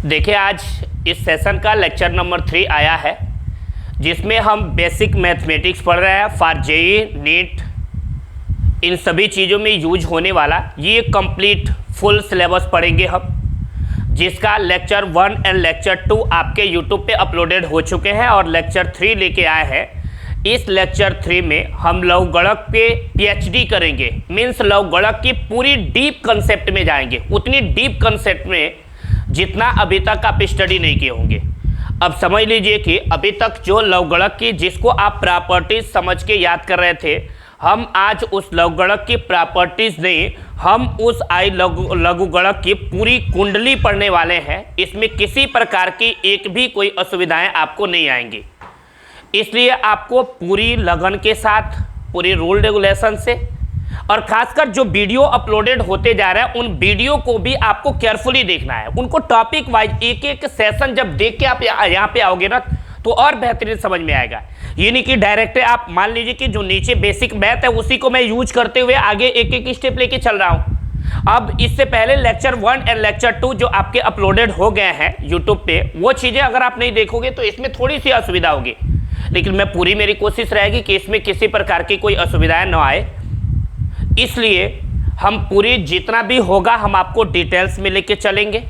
देखिए, आज इस सेशन का लेक्चर नंबर 3 आया है, जिसमें हम बेसिक मैथमेटिक्स पढ़ रहे हैं फॉर जेईई नीट। इन सभी चीज़ों में यूज होने वाला ये कंप्लीट फुल सिलेबस पढ़ेंगे हम, जिसका लेक्चर 1 एंड लेक्चर 2 आपके यूट्यूब पे अपलोडेड हो चुके हैं और लेक्चर 3 लेके आए हैं। इस लेक्चर 3 में हम लघुगणक पे पीएचडी करेंगे, मीन्स लघुगणक की पूरी डीप कंसेप्ट में जाएंगे, उतनी डीप कंसेप्ट में जितना अभी तक आप स्टडी नहीं किए होंगे। अब समझ लीजिए कि अभी तक जो लघुगणक की जिसको आप प्रॉपर्टीज समझ के याद कर रहे थे, हम आज उस लघुगणक की प्रॉपर्टीज नहीं, हम उस लघुगणक की पूरी कुंडली पढ़ने वाले हैं। इसमें किसी प्रकार की एक भी कोई असुविधाएं आपको नहीं आएंगी, इसलिए आपको पूरी लगन के साथ, पूरी रूल रेगुलेशन से, और खासकर जो वीडियो अपलोडेड होते जा रहे हैं उन वीडियो को भी आपको केयरफुली देखना है। उनको टॉपिक वाइज एक एक सेशन जब देख के आप यहाँ पे आओगे ना, तो और बेहतरीन समझ में आएगा। ये नहीं कि डायरेक्ट आप मान लीजिए कि जो नीचे बेसिक मैथ है उसी को मैं यूज करते हुए आगे एक एक स्टेप लेके चल रहा हूँ। अब इससे पहले लेक्चर 1 एंड लेक्चर 2 जो आपके अपलोडेड हो गए हैं यूट्यूब पे, वो चीज़ें अगर आप नहीं देखोगे तो इसमें थोड़ी सी असुविधा होगी, लेकिन मैं पूरी मेरी कोशिश रहेगी कि इसमें किसी प्रकार की कोई असुविधाएं न आए। इसलिए हम पूरी जितना भी होगा हम आपको डिटेल्स में लेके चलेंगे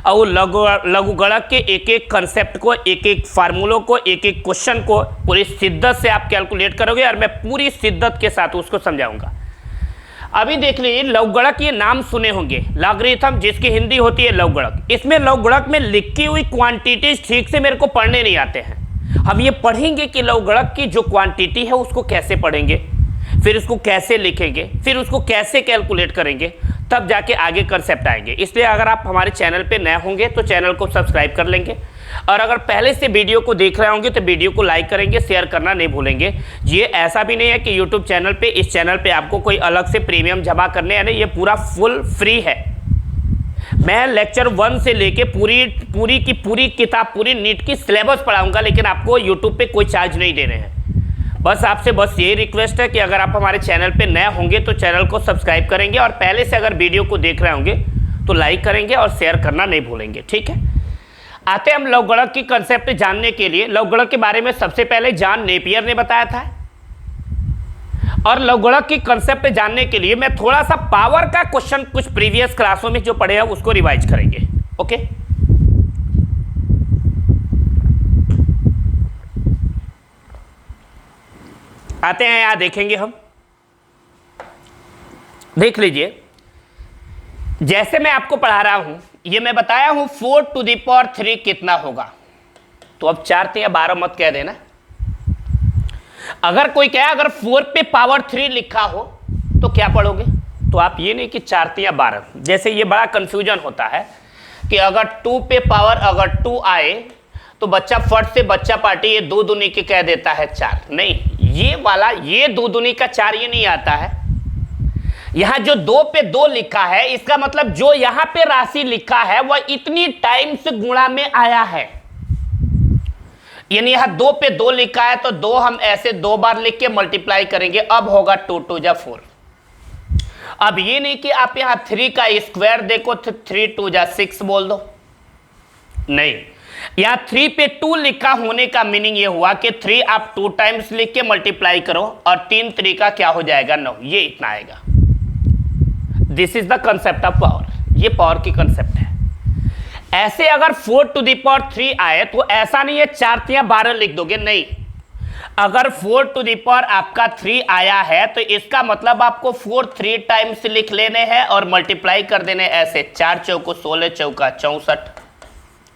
और लघुगणक के एक एक कंसेप्ट को, एक एक फार्मूलों को, एक एक क्वेश्चन को पूरी शिद्दत से आप कैलकुलेट करोगे और मैं पूरी शिद्दत के साथ उसको समझाऊंगा। अभी देख लीजिए, लघुगणक ये नाम सुने होंगे, लॉगरिथम, जिसकी हिंदी होती है लघुगणक। इसमें लघुगणक में लिखी हुई क्वांटिटीज ठीक से मेरे को पढ़ने नहीं आते हैं। हम ये पढ़ेंगे कि लघुगणक की जो क्वांटिटी है उसको कैसे पढ़ेंगे, फिर उसको कैसे लिखेंगे, फिर उसको कैसे कैलकुलेट करेंगे, तब जाके आगे कंसेप्ट आएंगे। इसलिए अगर आप हमारे चैनल पे नए होंगे तो चैनल को सब्सक्राइब कर लेंगे, और अगर पहले से वीडियो को देख रहे होंगे तो वीडियो को लाइक करेंगे, शेयर करना नहीं भूलेंगे। ये ऐसा भी नहीं है कि यूट्यूब चैनल पे, इस चैनल पे आपको कोई अलग से प्रीमियम जमा करने है, नहीं, ये पूरा फुल फ्री है। मैं लेक्चर 1 से लेके पूरी की पूरी किताब, पूरी नीट की सिलेबस पढ़ाऊंगा, लेकिन आपको यूट्यूब पे कोई चार्ज नहीं देने हैं। बस आपसे बस यही रिक्वेस्ट है कि अगर आप हमारे चैनल पे नए होंगे तो चैनल को सब्सक्राइब करेंगे, और पहले से अगर वीडियो को देख रहे होंगे तो लाइक करेंगे और शेयर करना नहीं भूलेंगे, ठीक है। आते हम लघुगणक की कंसेप्ट जानने के लिए। लघुगणक के बारे में सबसे पहले जॉन नेपियर ने बताया था, और लघुगणक की कंसेप्ट जानने के लिए मैं थोड़ा सा पावर का क्वेश्चन कुछ प्रीवियस क्लासों में जो पढ़े हैं उसको रिवाइज करेंगे, ओके। आते हैं, यहां देखेंगे हम, देख लीजिए। जैसे मैं आपको पढ़ा रहा हूं, ये मैं बताया हूं 4 टू द पावर 3 कितना होगा, तो अब 4 या 12 मत कह देना। अगर कोई कहे अगर 4 पे पावर 3 लिखा हो तो क्या पढ़ोगे, तो आप ये नहीं कि 4 या 12। जैसे ये बड़ा कंफ्यूजन होता है कि अगर 2 पे पावर अगर 2 आए तो बच्चा फट से बच्चा पार्टी ये 2 दूनी के कह देता है 4। नहीं, ये वाला ये 2 दूनी का 4 ये नहीं आता है। यहां जो 2 पे 2 लिखा है, इसका मतलब जो यहां पे राशि लिखा है वह इतनी टाइम्स गुणा में आया है। यानी यहां 2 पे 2 लिखा है तो 2 हम ऐसे 2 बार लिख के मल्टीप्लाई करेंगे, अब होगा 2 2 जा 4। अब ये नहीं कि आप यहां 3 का स्क्वायर देखो तो 3 2 जा 6 बोल दो, नहीं। यहां 3 पे 2 लिखा होने का मीनिंग ये हुआ कि 3 आप 2 टाइम्स लिख के मल्टीप्लाई करो और 3 3 का क्या हो जाएगा 9, ये इतना आएगा। This is the concept of power, ये पावर की कंसेप्ट है। ऐसे अगर 4 टू द पावर 3 आए तो ऐसा नहीं है 4 या 12 लिख दोगे, नहीं। अगर 4 टू द पावर आपका 3 आया है तो इसका मतलब आपको 4 3 टाइम्स लिख लेने हैं और मल्टीप्लाई कर देने ऐसे, 4 चौको 16 चौका 64,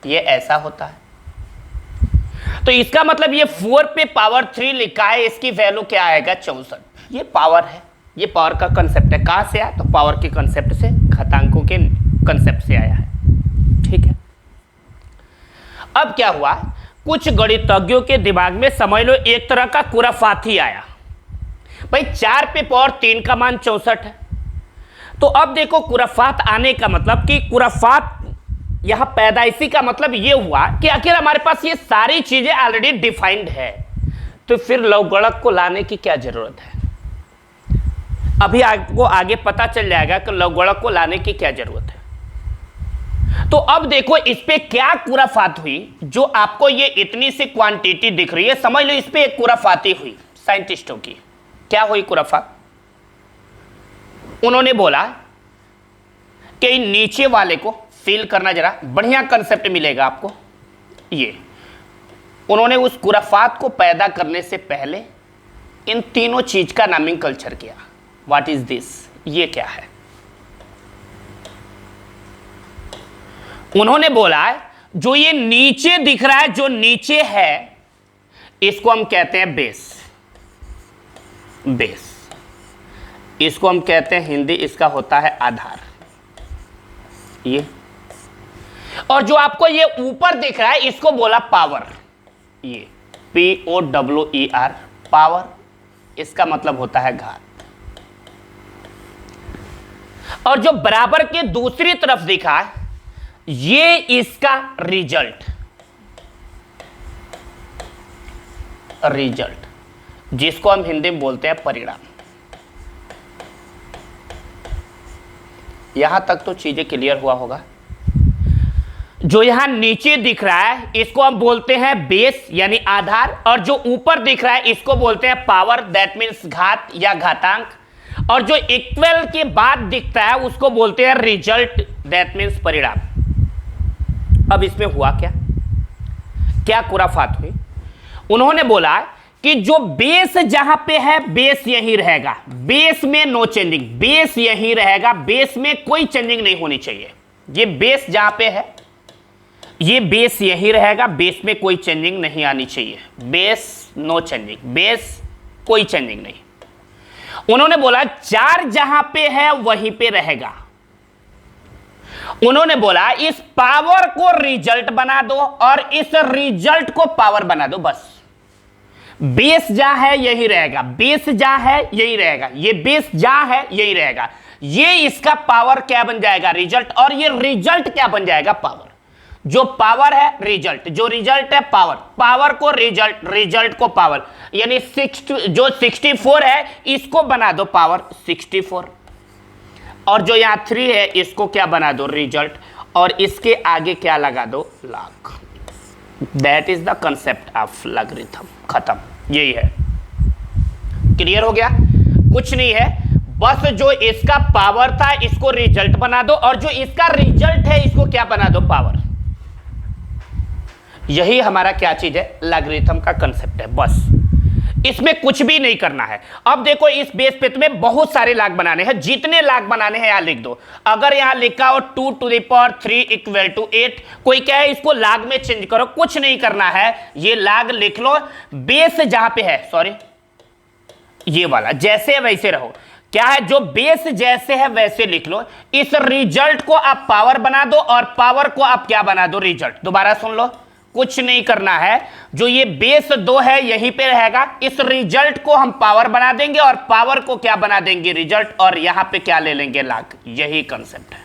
ये ऐसा होता है। तो इसका मतलब ये 4 पे पावर 3 लिखा है, इसकी वैल्यू क्या आएगा 64। ये पावर है, ये पावर का कंसेप्ट है। कहां से आया, तो पावर के कंसेप्ट से, घातांकों के कंसेप्ट से आया है, ठीक है। अब क्या हुआ, कुछ गणितज्ञों के दिमाग में समझ लो एक तरह का खुराफात ही आया। भाई 4 पे पावर 3 का मान 64 है, तो अब देखो खुराफात आने का मतलब कि खुराफात यहां पैदाइशी का मतलब ये हुआ कि आखिर हमारे पास ये सारी चीजें ऑलरेडी डिफाइंड है, तो फिर लघुगणक को लाने की क्या जरूरत है। अभी आपको आगे पता चल जाएगा कि लघुगणक को लाने की क्या जरूरत है। तो अब देखो इस पे क्या खुराफात हुई, जो आपको ये इतनी सी क्वांटिटी दिख रही है, समझ लो इस पे एक खुराफाती हुई साइंटिस्टों की। क्या हुई खुराफात? उन्होंने बोला कि नीचे वाले को फील करना, जरा बढ़िया कंसेप्ट मिलेगा आपको। ये उन्होंने उस खुराफात को पैदा करने से पहले इन तीनों चीज का नामिंग कल्चर किया। What is this? ये क्या है? उन्होंने बोला जो ये नीचे दिख रहा है, जो नीचे है, इसको हम कहते हैं बेस। बेस इसको हम कहते हैं हिंदी, इसका होता है आधार। ये और जो आपको ये ऊपर दिख रहा है, इसको बोला पावर। ये POWER, पावर, इसका मतलब होता है घात। और जो बराबर के दूसरी तरफ दिखा है, ये इसका रिजल्ट, जिसको हम हिंदी में बोलते हैं परिणाम। यहां तक तो चीजें क्लियर हुआ होगा। जो यहां नीचे दिख रहा है, इसको हम बोलते हैं बेस यानी आधार, और जो ऊपर दिख रहा है, इसको बोलते हैं पावर, दैट मीन्स घात या घातांक, और जो इक्वल के बाद दिखता है उसको बोलते हैं रिजल्ट, दैट मीन्स परिणाम। अब इसमें हुआ क्या क्या खुराफात हुई? उन्होंने बोला कि जो बेस जहां पे है, बेस यही रहेगा, बेस में नो चेंजिंग, बेस यही रहेगा, बेस में कोई चेंजिंग नहीं होनी चाहिए। ये बेस जहां पे है, ये बेस यही रहेगा, बेस में कोई चेंजिंग नहीं आनी चाहिए। बेस नो चेंजिंग, बेस कोई चेंजिंग नहीं। उन्होंने बोला चार जहां पे है वहीं पे रहेगा। उन्होंने बोला इस पावर को रिजल्ट बना दो और इस रिजल्ट को पावर बना दो, बस। बेस जहां है यही रहेगा, बेस जहां है यही रहेगा, ये बेस जहां है यही रहेगा, ये इसका पावर क्या बन जाएगा? रिजल्ट, और ये रिजल्ट क्या बन जाएगा? पावर। जो पावर है रिजल्ट, जो रिजल्ट है पावर, पावर को रिजल्ट, रिजल्ट को पावर, यानी जो 64 है इसको बना दो पावर 64, और जो यहां 3 है इसको क्या बना दो? रिजल्ट, और इसके आगे क्या लगा दो? Log. That is the concept of logarithm. खत्म, यही है। क्लियर हो गया? कुछ नहीं है, बस जो इसका पावर था इसको रिजल्ट बना दो, और जो इसका रिजल्ट है इसको क्या बना दो? पावर। यही हमारा क्या चीज है? लॉगरिथम का कंसेप्ट है, बस। इसमें कुछ भी नहीं करना है। अब देखो इस बेस पे तुम्हें बहुत सारे लाग बनाने हैं, जितने लाग बनाने हैं यहां लिख दो। अगर यहां लिखा हो 2 to the power 3 equal to 8, कोई क्या है इसको लाग में चेंज करो, कुछ नहीं करना है, ये लाग लिख लो। बेस जहां पे है, सॉरी ये वाला जैसे वैसे रहो, क्या है जो बेस जैसे है वैसे लिख लो। इस रिजल्ट को आप पावर बना दो और पावर को आप क्या बना दो? रिजल्ट। दोबारा सुन लो, कुछ नहीं करना है, जो ये बेस 2 है यहीं पे रहेगा, इस रिजल्ट को हम पावर बना देंगे और पावर को क्या बना देंगे? रिजल्ट, और यहां पे क्या ले लेंगे? लाग। यही कंसेप्ट है।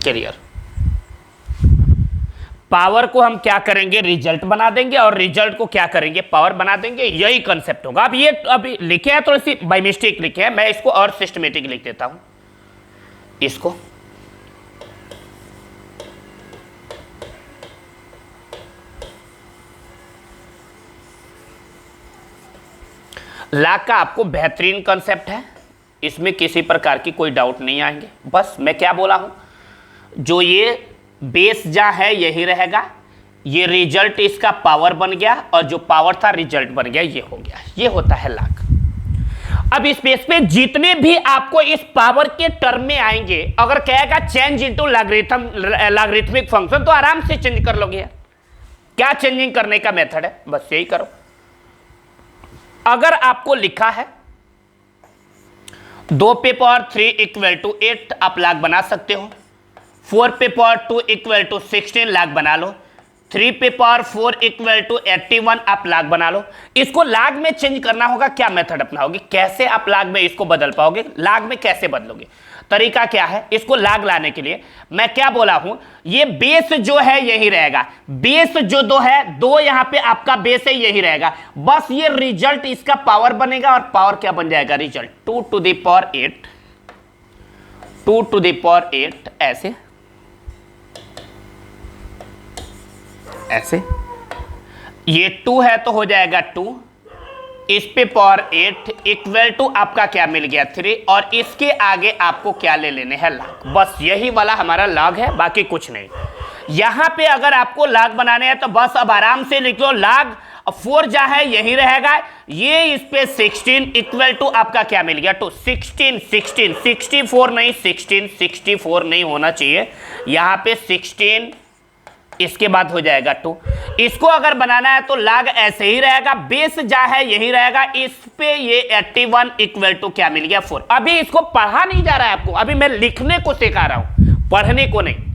क्लियर? पावर को हम क्या करेंगे? रिजल्ट बना देंगे, और रिजल्ट को क्या करेंगे? पावर बना देंगे। यही कंसेप्ट होगा। अब ये अभी लिखे हैं थोड़ी सी बाय मिस्टेक लिखे हैं, मैं इसको और सिस्टमेटिक लिख देता हूं। इसको लाग का आपको बेहतरीन कंसेप्ट है, इसमें किसी प्रकार की कोई डाउट नहीं आएंगे। बस मैं क्या बोला हूं, जो ये बेस जहां है यही रहेगा, ये रिजल्ट इसका पावर बन गया, और जो पावर था रिजल्ट बन गया, ये हो गया। ये होता है लाग। अब इस बेस पे जितने भी आपको इस पावर के टर्म में आएंगे, अगर कहेगा चेंज इनटू लॉगरिथमिक फंक्शन, तो आराम से चेंज कर लोगे। क्या चेंजिंग करने का मेथड है? बस यही करो। अगर आपको लिखा है 2 पे पावर 3 इक्वल टू 8, आप लाग बना सकते हो। 4 पे पावर 2 इक्वल टू 16, लाग बना लो। 3 पे पावर 4 इक्वल टू 81, आप लाग बना लो। इसको लाग में चेंज करना होगा, क्या मेथड अपनाओगे? कैसे आप लाग में इसको बदल पाओगे? लाग में कैसे बदलोगे? तरीका क्या है इसको लाग लाने के लिए? मैं क्या बोला हूं, ये बेस जो है यही रहेगा, बेस जो 2 है, 2 यहां पे आपका बेस है यही रहेगा, बस ये रिजल्ट इसका पावर बनेगा, और पावर क्या बन जाएगा? Result. 2 to the power 8, 2 to the power 8 ऐसे, ऐसे, ये 2 है तो हो जाएगा 2, इस पे पावर 8 इक्वल टू आपका क्या मिल गया 3, और इसके आगे आपको क्या ले लेने हैं log। बस यही वाला हमारा log है, बाकी कुछ नहीं। यहां पे अगर आपको log बनाने हैं तो बस अब आराम से लिख लो log 4 जहां है यही रहेगा, ये इस पे 16 इक्वल टू आपका क्या मिल गया 2, 16 16 64 नहीं 16 64 नहीं होना चाहिए, यहां पे 16 इसके बाद हो जाएगा 2। इसको अगर बनाना है तो log ऐसे ही रहेगा, बेस जहां है यही रहेगा, इस पे ये 81 इक्वल टू क्या मिल गया 4। अभी इसको पढ़ा नहीं जा रहा है आपको, अभी मैं लिखने को सिखा रहा हूं, पढ़ने को नहीं।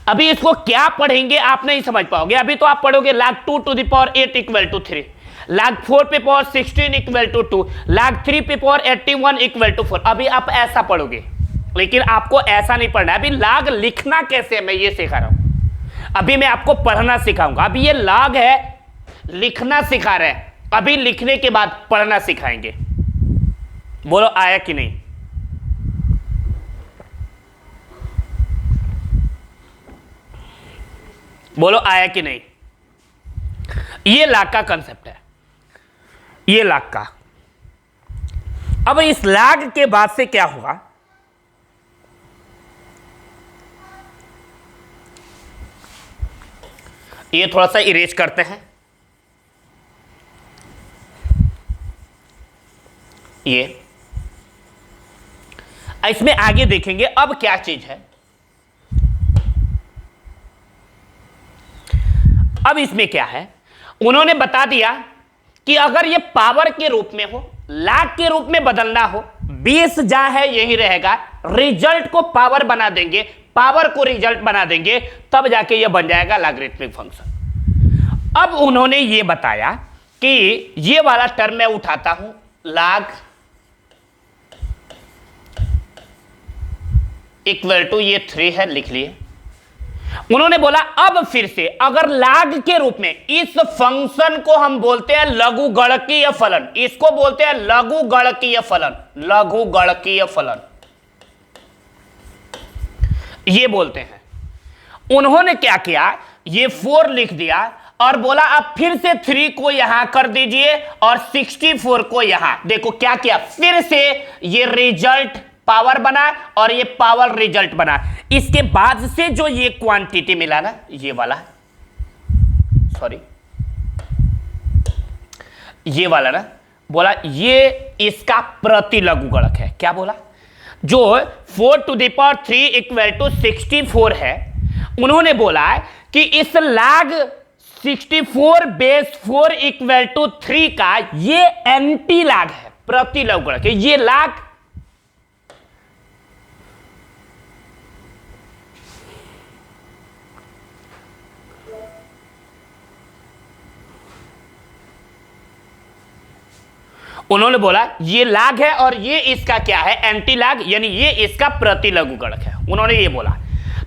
अभी इसको क्या पढ़ेंगे आप नहीं समझ पाओगे। अभी तो आप पढ़ोगे log 2 to the power 8 equal to 3, log 4 पे पावर 16 इक्वल टू 2, log 3 पे पावर 81 इक्वल टू 4। अभी आप ऐसा पढ़ोगे, लेकिन आपको ऐसा नहीं पढ़ना है। अभी log लिखना कैसे है मैं ये सिखा रहा हूं, अभी मैं आपको पढ़ना सिखाऊंगा। अभी ये log है, लिखना सिखा रहे हैं, अभी लिखने के बाद पढ़ना सिखाएंगे। बोलो आया कि नहीं? बोलो आया कि नहीं? ये log का कंसेप्ट है, ये log का। अब इस log के बाद से क्या होगा, ये थोड़ा सा इरेज करते हैं, ये इसमें आगे देखेंगे अब क्या चीज है। अब इसमें क्या है, उन्होंने बता दिया कि अगर ये पावर के रूप में हो, log के रूप में बदलना हो, बेस जहां है यही रहेगा, रिजल्ट को पावर बना देंगे, पावर को रिजल्ट बना देंगे, तब जाके ये बन जाएगा लॉगरिथमिक फंक्शन। अब उन्होंने ये बताया कि ये वाला टर्म मैं उठाता हूं, log इक्वल टू ये 3 है, लिख लिए। उन्होंने बोला अब फिर से अगर log के रूप में इस फंक्शन को हम बोलते हैं लघुगणकीय फलन, इसको बोलते हैं लघुगणकीय फलन, लघुगणकीय फलन ये बोलते हैं। उन्होंने क्या किया, ये 4 लिख दिया और बोला अब फिर से 3 को यहां कर दीजिए और 64 को यहां। देखो क्या किया, फिर से ये रिजल्ट पावर बना और ये पावर रिजल्ट बना। इसके बाद से जो ये क्वांटिटी मिला ना, ये वाला, सॉरी ये वाला ना, बोला ये इसका प्रतिलघुगणक है। क्या बोला, जो 4 to the power 3 equal to 64 है, उन्होंने बोला कि इस log 64 बेस 4 इक्वल टू 3 का ये एंटी log है, प्रतिलघुगणक है। ये log उन्होंने बोला ये log है और ये इसका क्या है, एंटी log, यानी ये इसका प्रतिलघुगणक है, उन्होंने ये बोला।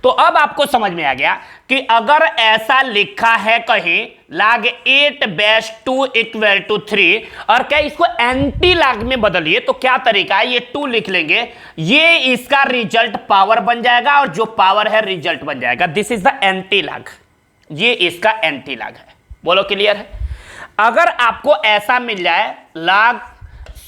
तो अब आपको समझ में आ गया कि अगर ऐसा लिखा है कहीं log 8 बेस 2 इक्वल टू 3 और क्या इसको एंटी log में बदलिए तो क्या तरीका है, ये 2 लिख लेंगे, ये इसका रिजल्ट पावर बन जाएगा और जो पावर है रिजल्ट बन जाएगा। This is the anti log, ये इसका एंटी log है। बोलो क्लियर है? अगर आपको ऐसा मिल जाए log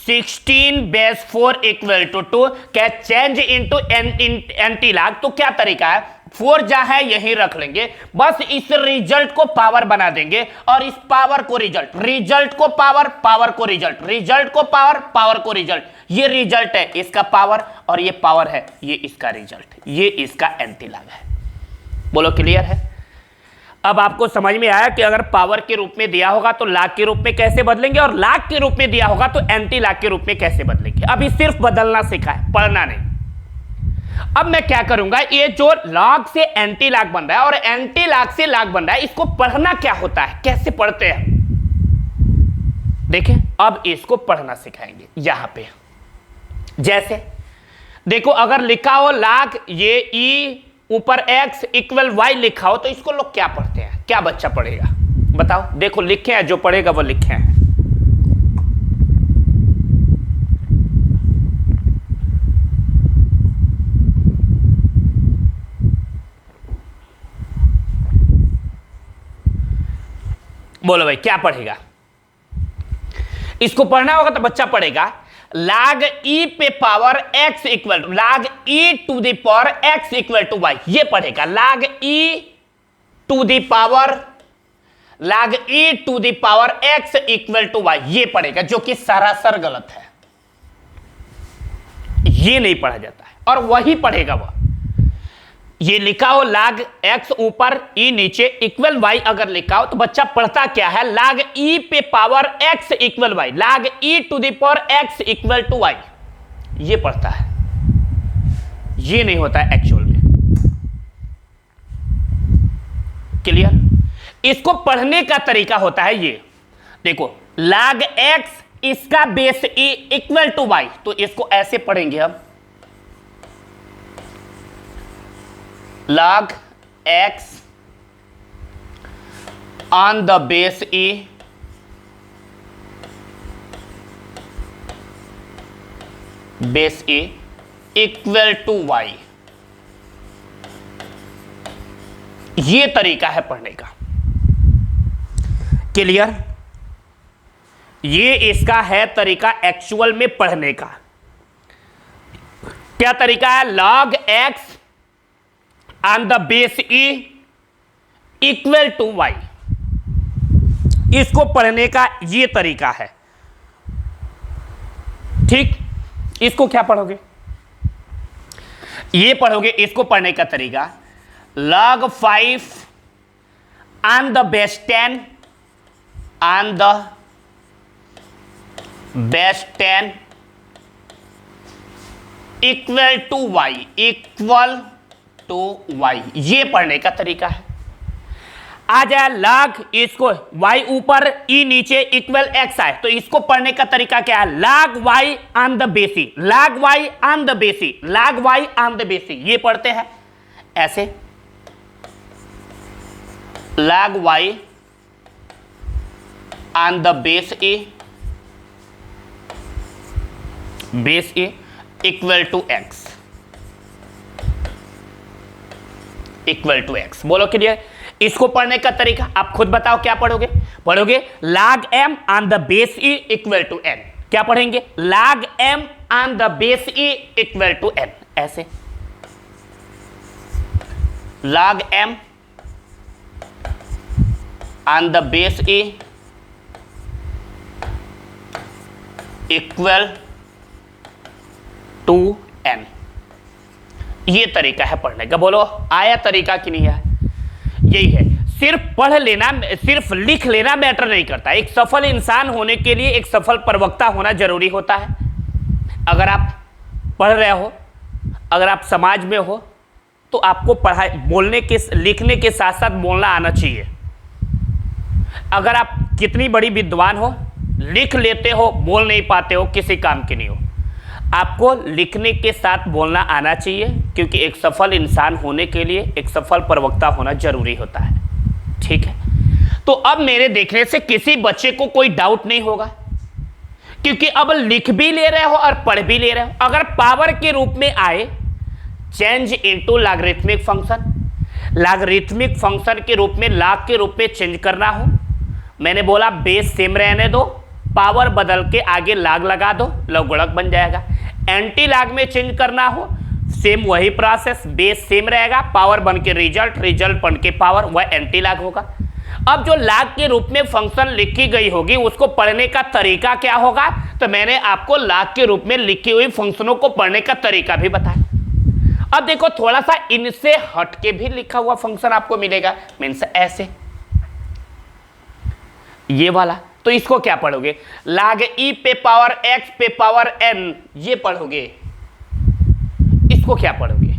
16 बेस 4 इक्वल टू 2 क्या चेंज इनटू एंटी log, तो क्या तरीका है, 4 जहां है यही रख लेंगे, बस इस रिजल्ट को पावर बना देंगे और इस पावर को रिजल्ट, रिजल्ट को पावर, पावर को रिजल्ट, रिजल्ट को पावर, पावर को रिजल्ट। ये रिजल्ट है इसका पावर और ये पावर है ये इसका रिजल्ट, ये इसका एंटी log है। बोलो क्लियर है? अब आपको समझ में आया कि अगर पावर के रूप में दिया होगा तो log के रूप में कैसे बदलेंगे और log के रूप में दिया होगा तो एंटी log के रूप में कैसे बदलेंगे। अभी सिर्फ बदलना सीखा है, पढ़ना नहीं। अब मैं क्या करूंगा, ये जो log से एंटी log बन रहा है और एंटी log से log बन रहा है, इसको पढ़ना क्या होता है, कैसे पढ़ते हैं देखें। अब इसको पढ़ना सिखाएंगे। यहां पे जैसे देखो, अगर लिखा हो log ये e ऊपर x इक्वल y लिखा हो तो इसको लोग क्या पढ़ते हैं, क्या बच्चा पढ़ेगा बताओ। देखो लिखे हैं, जो पढ़ेगा वो लिखे हैं। बोलो भाई क्या पढ़ेगा? इसको पढ़ना होगा तो बच्चा पढ़ेगा log e पे power x equal to log e to the power x equal to y, ये पढ़ेगा log e to the power log e to the power x equal to y, ये पढ़ेगा, जो कि सरासर गलत है, ये नहीं पढ़ा जाता है। और वही पढ़ेगा वह, ये लिखा हो log x ऊपर e नीचे इक्वल y, अगर लिखा हो तो बच्चा पढ़ता क्या है log e पे power x equal y, log e to the power x equal to y, ये पढ़ता है, ये नहीं होता है एक्चुअल में। क्लियर? इसको पढ़ने का तरीका होता है ये, देखो log x इसका base e equal to y, तो इसको ऐसे पढ़ेंगे हम log x on the base e equal to y, ये तरीका है पढ़ने का। क्लियर? ये इसका है तरीका एक्चुअल में पढ़ने का। क्या तरीका है? log x on the base e equal to y, इसको पढ़ने का ये तरीका है। ठीक, इसको क्या पढ़ोगे? ये पढ़ोगे, इसको पढ़ने का तरीका log 5 on the base 10 on the base 10 equal to y, equal to y, ये पढ़ने का तरीका है। आ जाए log, इसको y ऊपर e नीचे इक्वल x आए, तो इसको पढ़ने का तरीका क्या है? log y on the base e, log y on the base e, log y on the base e, ये पढ़ते हैं ऐसे log y on the base e equal to x, equal to x। बोलो क्लियर? इसको पढ़ने का तरीका आप खुद बताओ, क्या पढ़ोगे? पढ़ोगे log m on the base e equal to n, क्या पढ़ेंगे? log m on the base e equal to n, ऐसे log m on the base e equal to n, ये तरीका है पढ़ने का। बोलो आया तरीका कि नहीं आया? यही है। सिर्फ पढ़ लेना, सिर्फ लिख लेना मैटर नहीं करता। एक सफल इंसान होने के लिए एक सफल प्रवक्ता होना जरूरी होता है। अगर आप पढ़ रहे हो, अगर आप समाज में हो, तो आपको पढ़ाई, बोलने के, लिखने के साथ साथ बोलना आना चाहिए। अगर आप कितनी बड़ी विद्वान हो, लिख लेते हो, बोल नहीं पाते हो, किसी काम के नहीं हो। आपको लिखने के साथ बोलना आना चाहिए, क्योंकि एक सफल इंसान होने के लिए एक सफल प्रवक्ता होना जरूरी होता है। ठीक है, तो अब मेरे देखने से किसी बच्चे को कोई डाउट नहीं होगा, क्योंकि अब लिख भी ले रहे हो और पढ़ भी ले रहे हो। अगर पावर के रूप में आए, change into logarithmic function, logarithmic function के रूप में, लॉग के रूप में चेंज करना हो, मैंने बोला बेस सेम रहने दो, पावर बदल के आगे लॉग लगा दो, लघुगणक बन जाएगा। एंटी लॉग में चेंज करना हो, सेम वही प्रोसेस, बेस सेम रहेगा, पावर बन के रिजल्ट, रिजल्ट बन के पावर, वह एंटी लॉग होगा। अब जो लॉग के रूप में फंक्शन लिखी गई होगी, उसको पढ़ने का तरीका क्या होगा? तो मैंने आपको लॉग के रूप में लिखी हुई फंक्शनों को पढ़ने का तरीका भी बताया। अब देखो, थोड़ा सा इनसे हट के भी लिखा हुआ फंक्शन आपको मिलेगा, मीन्स ऐसे, ये वाला। तो इसको क्या पढ़ोगे? log e पे पावर x पे पावर n, ये पढ़ोगे। इसको क्या पढ़ोगे?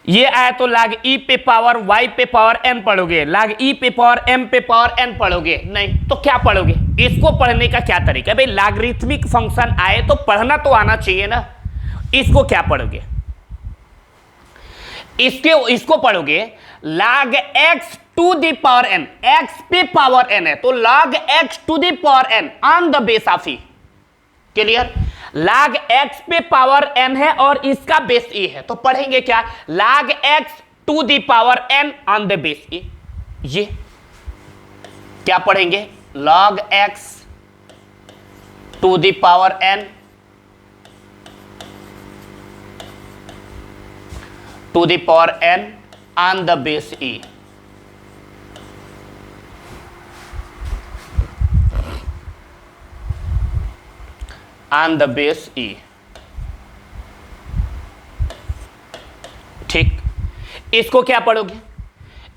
ये आया तो log e पे पावर y पे पावर n पढ़ोगे, log e पे पावर m पे पावर n पढ़ोगे? नहीं, तो क्या पढ़ोगे? इसको पढ़ने का क्या तरीका है? भाई लॉगरिथमिक फंक्शन आए तो पढ़ना तो आना चाहिए ना। इसको क्या पढ़ोगे? इसको पढ़ोगे log x to the power n, x पे पावर n है तो log x to the power n on the base of e। Clear? log x पे पावर n है और इसका बेस e है, तो पढ़ेंगे क्या? log x to the power n on the base e। ये क्या पढ़ेंगे, log x to the power n to the power n on the base e। on the base e। ठीक, इसको क्या पढ़ोगे,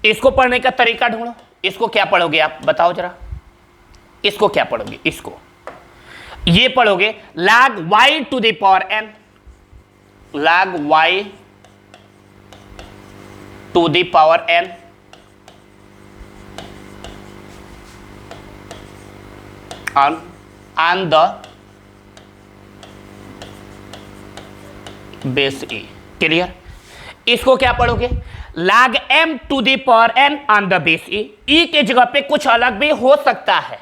इसको पढ़ने का तरीका ढूंढो। इसको क्या पढ़ोगे आप बताओ जरा, इसको क्या पढ़ोगे, इसको ये पढ़ोगे log y to the power n, log y to the power n on the base e। Clear. इसको क्या पढ़ोगे, log m to the power n on the base e। e के जगह पे कुछ अलग भी हो सकता है,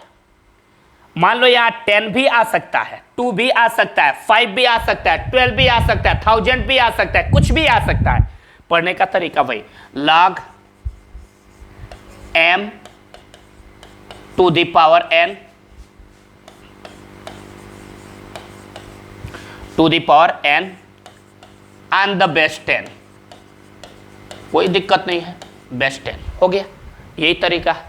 मान लो यहां 10 भी आ सकता है, 2 भी आ सकता है, 5 भी आ सकता है, 12 भी आ सकता है, 1000 भी आ सकता है, कुछ भी आ सकता है। पढ़ने का तरीका वही, log m to the power n to the power n on the base 10। कोई दिक्कत नहीं है, बेस 10 हो गया, यही तरीका है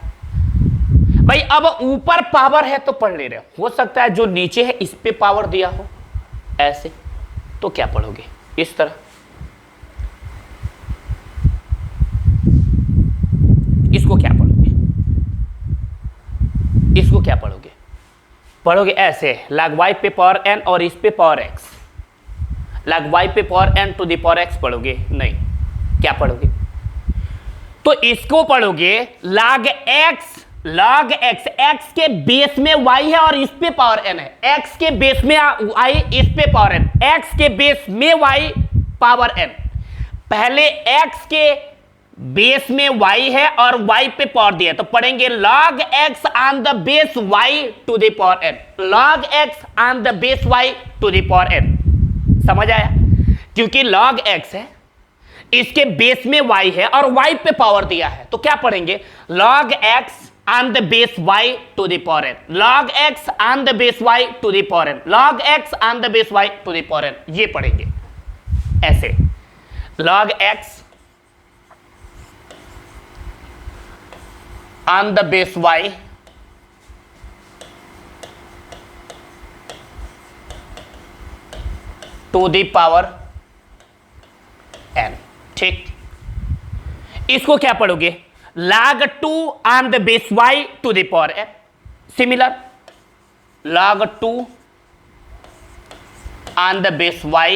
भाई। अब ऊपर पावर है तो पढ़ ले रहे हो सकता है जो नीचे है इस पे पावर दिया हो ऐसे, तो क्या पढ़ोगे, इस तरह। इसको क्या पढ़ोगे, इसको क्या पढ़ोगे, पढ़ोगे ऐसे log y पे पावर n और इस पे पावर x, log y पे power n to the power x पढ़ोगे नहीं, क्या पढ़ोगे, तो इसको पढ़ोगे log x, log x, x के बेस में y है और इस पे पावर n है, x के बेस में y, इस पे पावर n, x के बेस में y पावर n। पहले x के बेस में y है और y पे पावर दिया, तो पढ़ेंगे log x on the base y to the power n, log x on the base y to the power n। समझ आया, क्योंकि log x है, इसके बेस में y है और y पे पावर दिया है, तो क्या पढ़ेंगे log x on the base y to the power n, log x on the base y to the power n, log x on the base y to the power n, ये पढ़ेंगे ऐसे, log x on the base y to the power n। ठीक, इसको क्या पढ़ोगे log 2 on the base y to the power n, similar log 2 on the base y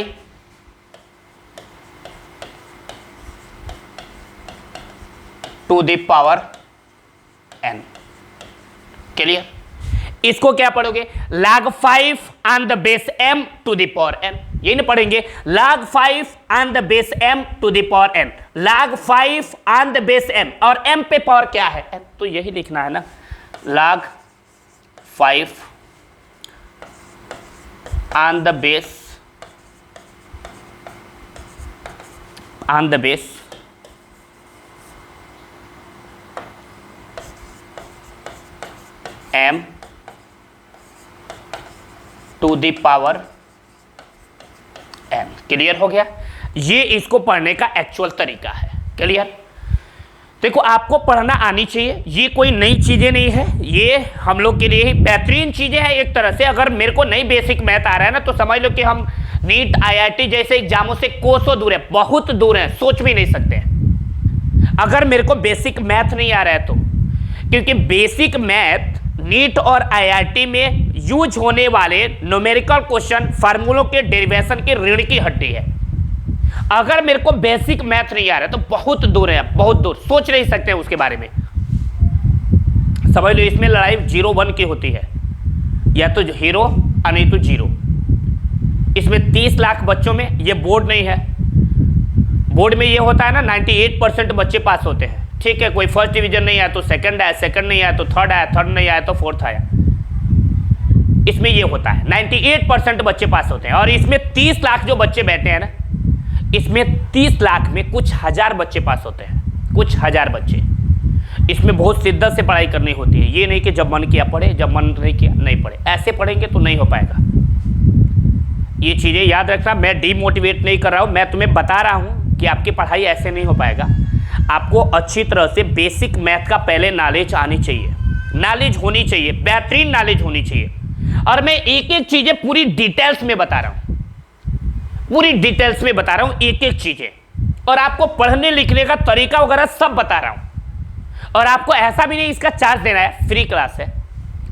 to the power n। Clear. इसको क्या पढ़ोगे log 5 on the base m to the power n, ये नहीं पढ़ेंगे log 5 on the base m to the power n, log 5 on the base m, और m पे power क्या है n, तो यही लिखना है ना, log 5 on the base m to the power n। Clear हो गया, ये इसको पढ़ने का एक्चुअल तरीका है। क्लियर। देखो आपको पढ़ना आनी चाहिए, ये कोई नई चीजें नहीं है, ये हम लोग के लिए बेहतरीन चीजें हैं एक तरह से। अगर मेरे को नई बेसिक मैथ आ रहा है ना, तो समझ लो कि हम नीट IIT जैसे एग्जामों से कोसों दूर है, बहुत दूर है, सोच भी नहीं सकते हैं अगर मेरे को बेसिक मैथ नहीं आ रहा है तो। क्योंकि बेसिक मैथ नीट और IIT में यूज होने वाले न्यूमेरिकल क्वेश्चन, फार्मूलों के डेरिवेशन की रीढ़ की हड्डी है। अगर मेरे को बेसिक मैथ नहीं आ रहा है तो बहुत दूर है, बहुत दूर, सोच नहीं सकते हैं उसके बारे में। समझ लो इसमें लड़ाई 0-1 की होती है, या तो हीरो और नहीं तो जीरो। इसमें 30 लाख बच्चों में ये बोर्ड नहीं है। बोर्ड में ये होता है ना 98% बच्चे पास होते हैं, ठीक है। कोई फर्स्ट डिवीजन नहीं आया तो सेकंड आया, सेकंड नहीं आया तो थर्ड आया, थर्ड नहीं आया तो फोर्थ आया। इसमें ये होता है 98% बच्चे पास होते हैं। और इसमें 30 लाख जो बच्चे बैठे हैं ना, इसमें 30 लाख में कुछ हजार बच्चे पास होते हैं, कुछ हजार बच्चे। इसमें बहुत शिद्दत से पढ़ाई करनी होती है। ये नहीं कि जब मन किया पढ़े, जब मन नहीं किया नहीं पढ़े। ऐसे पढ़ेंगे तो नहीं हो पाएगा। ये चीज़ें याद रखना। मैं डीमोटिवेट नहीं कर रहा हूँ, मैं तुम्हें बता रहा हूँ कि आपकी पढ़ाई ऐसे नहीं हो पाएगा। आपको अच्छी तरह से बेसिक मैथ का पहले नॉलेज आनी चाहिए, नॉलेज होनी चाहिए, बेहतरीन नॉलेज होनी चाहिए। और मैं एक एक चीज़ें पूरी डिटेल्स में बता रहा हूँ, पूरी डिटेल्स में बता रहा हूँ एक एक चीज़ें। और आपको पढ़ने लिखने का तरीका वगैरह सब बता रहा हूँ। और आपको ऐसा भी नहीं इसका चार्ज देना है, फ्री क्लास है,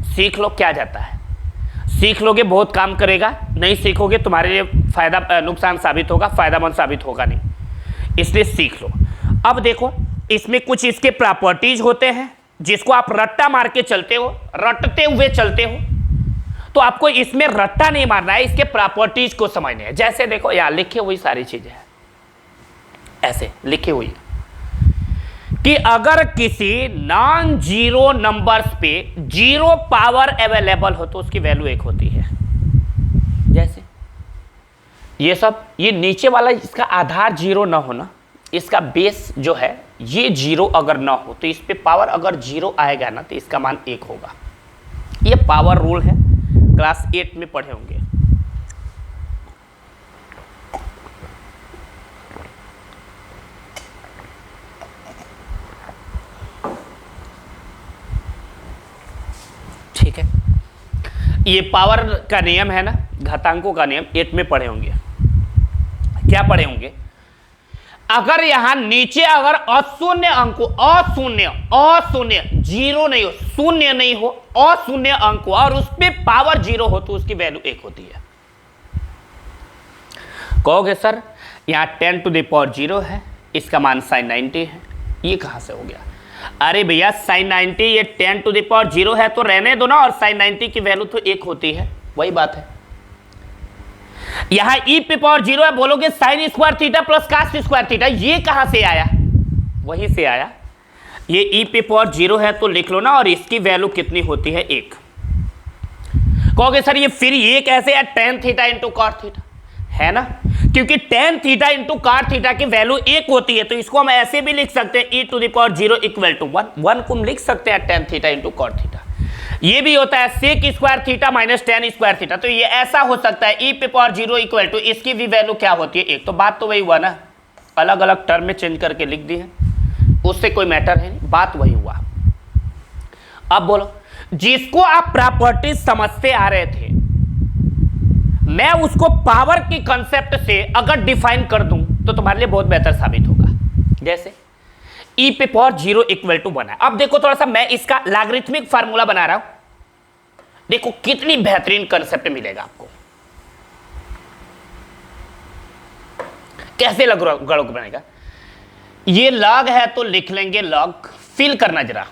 सीख लो क्या जाता है। सीख लोगे बहुत काम करेगा, नहीं सीखोगे तुम्हारे लिए फायदा नुकसान साबित होगा, फायदामंद साबित होगा नहीं, इसलिए सीख लो। अब देखो इसमें कुछ इसके प्रॉपर्टीज होते हैं जिसको आप रट्टा मार के चलते हो, रटते हुए चलते हो, तो आपको इसमें रट्टा नहीं मारना है, इसके प्रॉपर्टीज को समझने हैं। जैसे देखो यहाँ लिखे हुई सारी चीजें हैं, ऐसे लिखी हुई कि अगर किसी नॉन जीरो नंबर्स पे जीरो पावर अवेलेबल हो तो उसकी वैल्यू 1 होती है। जैसे ये सब, ये नीचे वाला इसका आधार जीरो ना होना, इसका बेस जो है ये जीरो अगर ना हो तो इस पे पावर अगर जीरो आएगा ना तो इसका मान 1 होगा। ये पावर रूल है, क्लास 8 में पढ़े होंगे। ठीक है, ये पावर का नियम है ना, घातांकों का नियम 8 में पढ़े होंगे। क्या पढ़े होंगे? अगर यहां नीचे अगर अशून्य अंक हो, अशून्य जीरो नहीं हो, शून्य नहीं हो, अशून्य अंक हो और उस पे पावर जीरो हो तो उसकी वैल्यू 1 होती है। कहोगे सर यहां 10 टू द पावर 0 है, इसका मान sin 90 है, ये कहां से हो गया? अरे भैया sin 90 ये 10 टू द पावर 0 है तो रहने दो ना, और sin 90 की वैल्यू तो 1 होती है, वही बात है। यहां e पे पावर 0 है, बोलोगे sin square theta plus cos square theta, ये कहां से आया? वहीं से आया। ये e पे पावर 0 है तो लिख लो ना, और इसकी वैल्यू कितनी होती है? 1। कहोगे सर ये फिर ये कैसे है? tan theta into cot theta है ना, क्योंकि tan theta into cot theta की वैल्यू 1 होती है, तो इसको हम ऐसे भी लिख सकते हैं e to the power 0 equal to 1 को हम लिख सकते हैं tan theta into cot theta. ये भी होता है sec square theta minus tan square theta, तो ये ऐसा हो सकता है e पे पावर 0 इक्वल टू इसकी भी वैल्यू क्या होती है? 1। तो बात तो वही हुआ ना, अलग अलग टर्म में चेंज करके लिख दी है, उससे कोई मैटर है नहीं, बात वही हुआ। अब बोलो, जिसको आप प्रॉपर्टी समझते आ रहे थे, मैं उसको पावर की कंसेप्ट से अगर डिफाइन कर दूं तो तुम्हारे लिए बहुत बेहतर साबित होगा। जैसे e पे पावर 0 इक्वल टू 1 है। अब देखो थोड़ा सा मैं इसका लॉगरिथमिक फार्मूला बना रहा हूं, देखो कितनी बेहतरीन कंसेप्ट मिलेगा आपको। कैसे लॉग बनेगा? ये लॉग है तो लिख लेंगे लॉग, फिल करना जरा।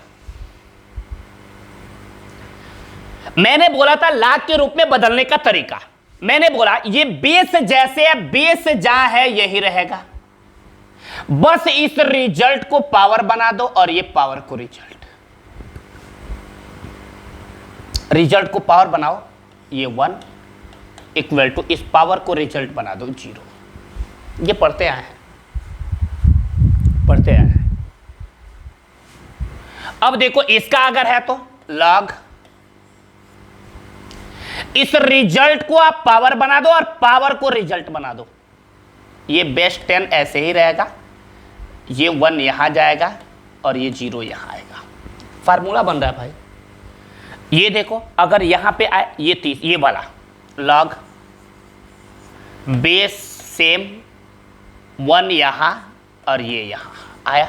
मैंने बोला था लॉग के रूप में बदलने का तरीका, मैंने बोला ये बेस जैसे है, बेस जहां है यही रहेगा, बस इस रिजल्ट को पावर बना दो और ये पावर को रिजल्ट को पावर बनाओ, ये 1 इक्वल टू इस पावर को रिजल्ट बना दो 0। ये पढ़ते आए हैं। अब देखो इसका अगर है तो लॉग, इस रिजल्ट को आप पावर बना दो और पावर को रिजल्ट बना दो, ये बेस 10 ऐसे ही रहेगा, ये 1 यहां जाएगा और ये 0 यहां आएगा। फार्मूला बन रहा है भाई। ये देखो अगर यहां पे आए ये 30, ये वाला लॉग बेस सेम 1 यहां और ये यहां आया,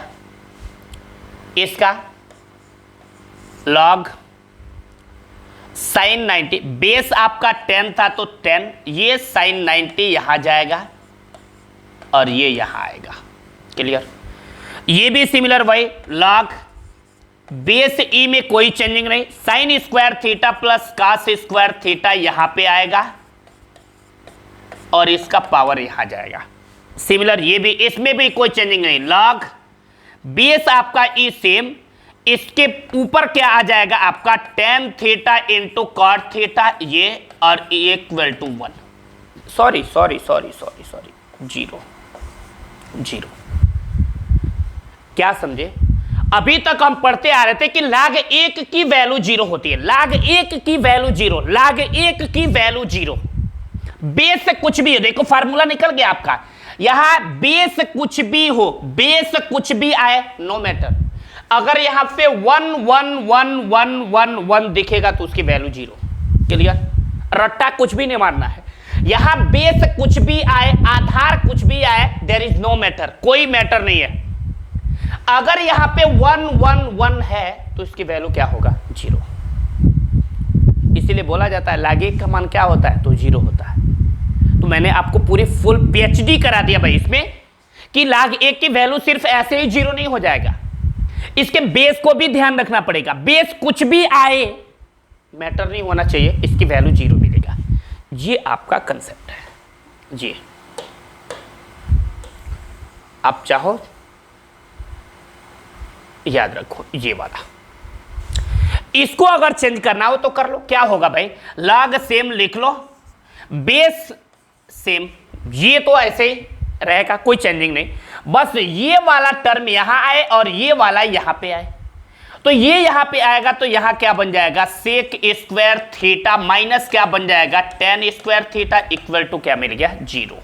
इसका लॉग sin 90, बेस आपका 10 था तो 10, ये sin 90 यहां जाएगा और ये यहां आएगा। क्लियर? ये भी सिमिलर वही लॉग बेस e में कोई चेंजिंग नहीं, sin square theta plus cos square theta यहां पे आएगा और इसका पावर यहां जाएगा। सिमिलर ये भी, इसमें भी कोई चेंजिंग नहीं, लॉग बेस आपका e सेम, इसके ऊपर क्या आ जाएगा आपका tan theta into cot theta, ये और इक्वल टू 1, सॉरी 0 क्या समझे? अभी तक हम पढ़ते आ रहे थे कि log 1 की वैल्यू 0 होती है, log 1 की वैल्यू 0, log 1 की वैल्यू 0। बेस कुछ भी हो, देखो फार्मूला निकल गया आपका, यहां बेस कुछ भी हो, बेस कुछ भी आए नो मैटर, अगर यहां पे 1 1 1 1 1 1 दिखेगा तो उसकी वैल्यू 0। क्लियर? रट्टा कुछ भी नहीं मारना है, यहां बेस कुछ भी आए, आधार कुछ भी आए, देयर इज नो मैटर, कोई मैटर नहीं है। अगर यहां पे 1 1 1 है तो इसकी वैल्यू क्या होगा? 0। इसीलिए बोला जाता है log 1 का मान क्या होता है? तो 0 होता है। तो मैंने आपको पूरी फुल PhD करा दिया भाई इसमें कि log 1 की वैल्यू सिर्फ ऐसे ही 0 नहीं हो जाएगा, इसके बेस को भी ध्यान रखना पड़ेगा, बेस कुछ भी आए मैटर नहीं होना चाहिए, इसकी वैल्यू 0 मिलेगा। ये आपका कंसेप्ट है जी। आप चाहो याद रखो ये वाला, इसको अगर चेंज करना हो तो कर लो, क्या होगा भाई? log सेम लिख लो, बेस सेम, ये तो ऐसे ही रहेगा, कोई चेंजिंग नहीं, बस ये वाला टर्म यहां आए और ये वाला यहां पे आए। तो ये यहां पे आएगा तो यहां क्या बन जाएगा? सेक स्क्वायर थीटा माइनस क्या बन जाएगा? Tan square theta equal to क्या मिल गया? 0।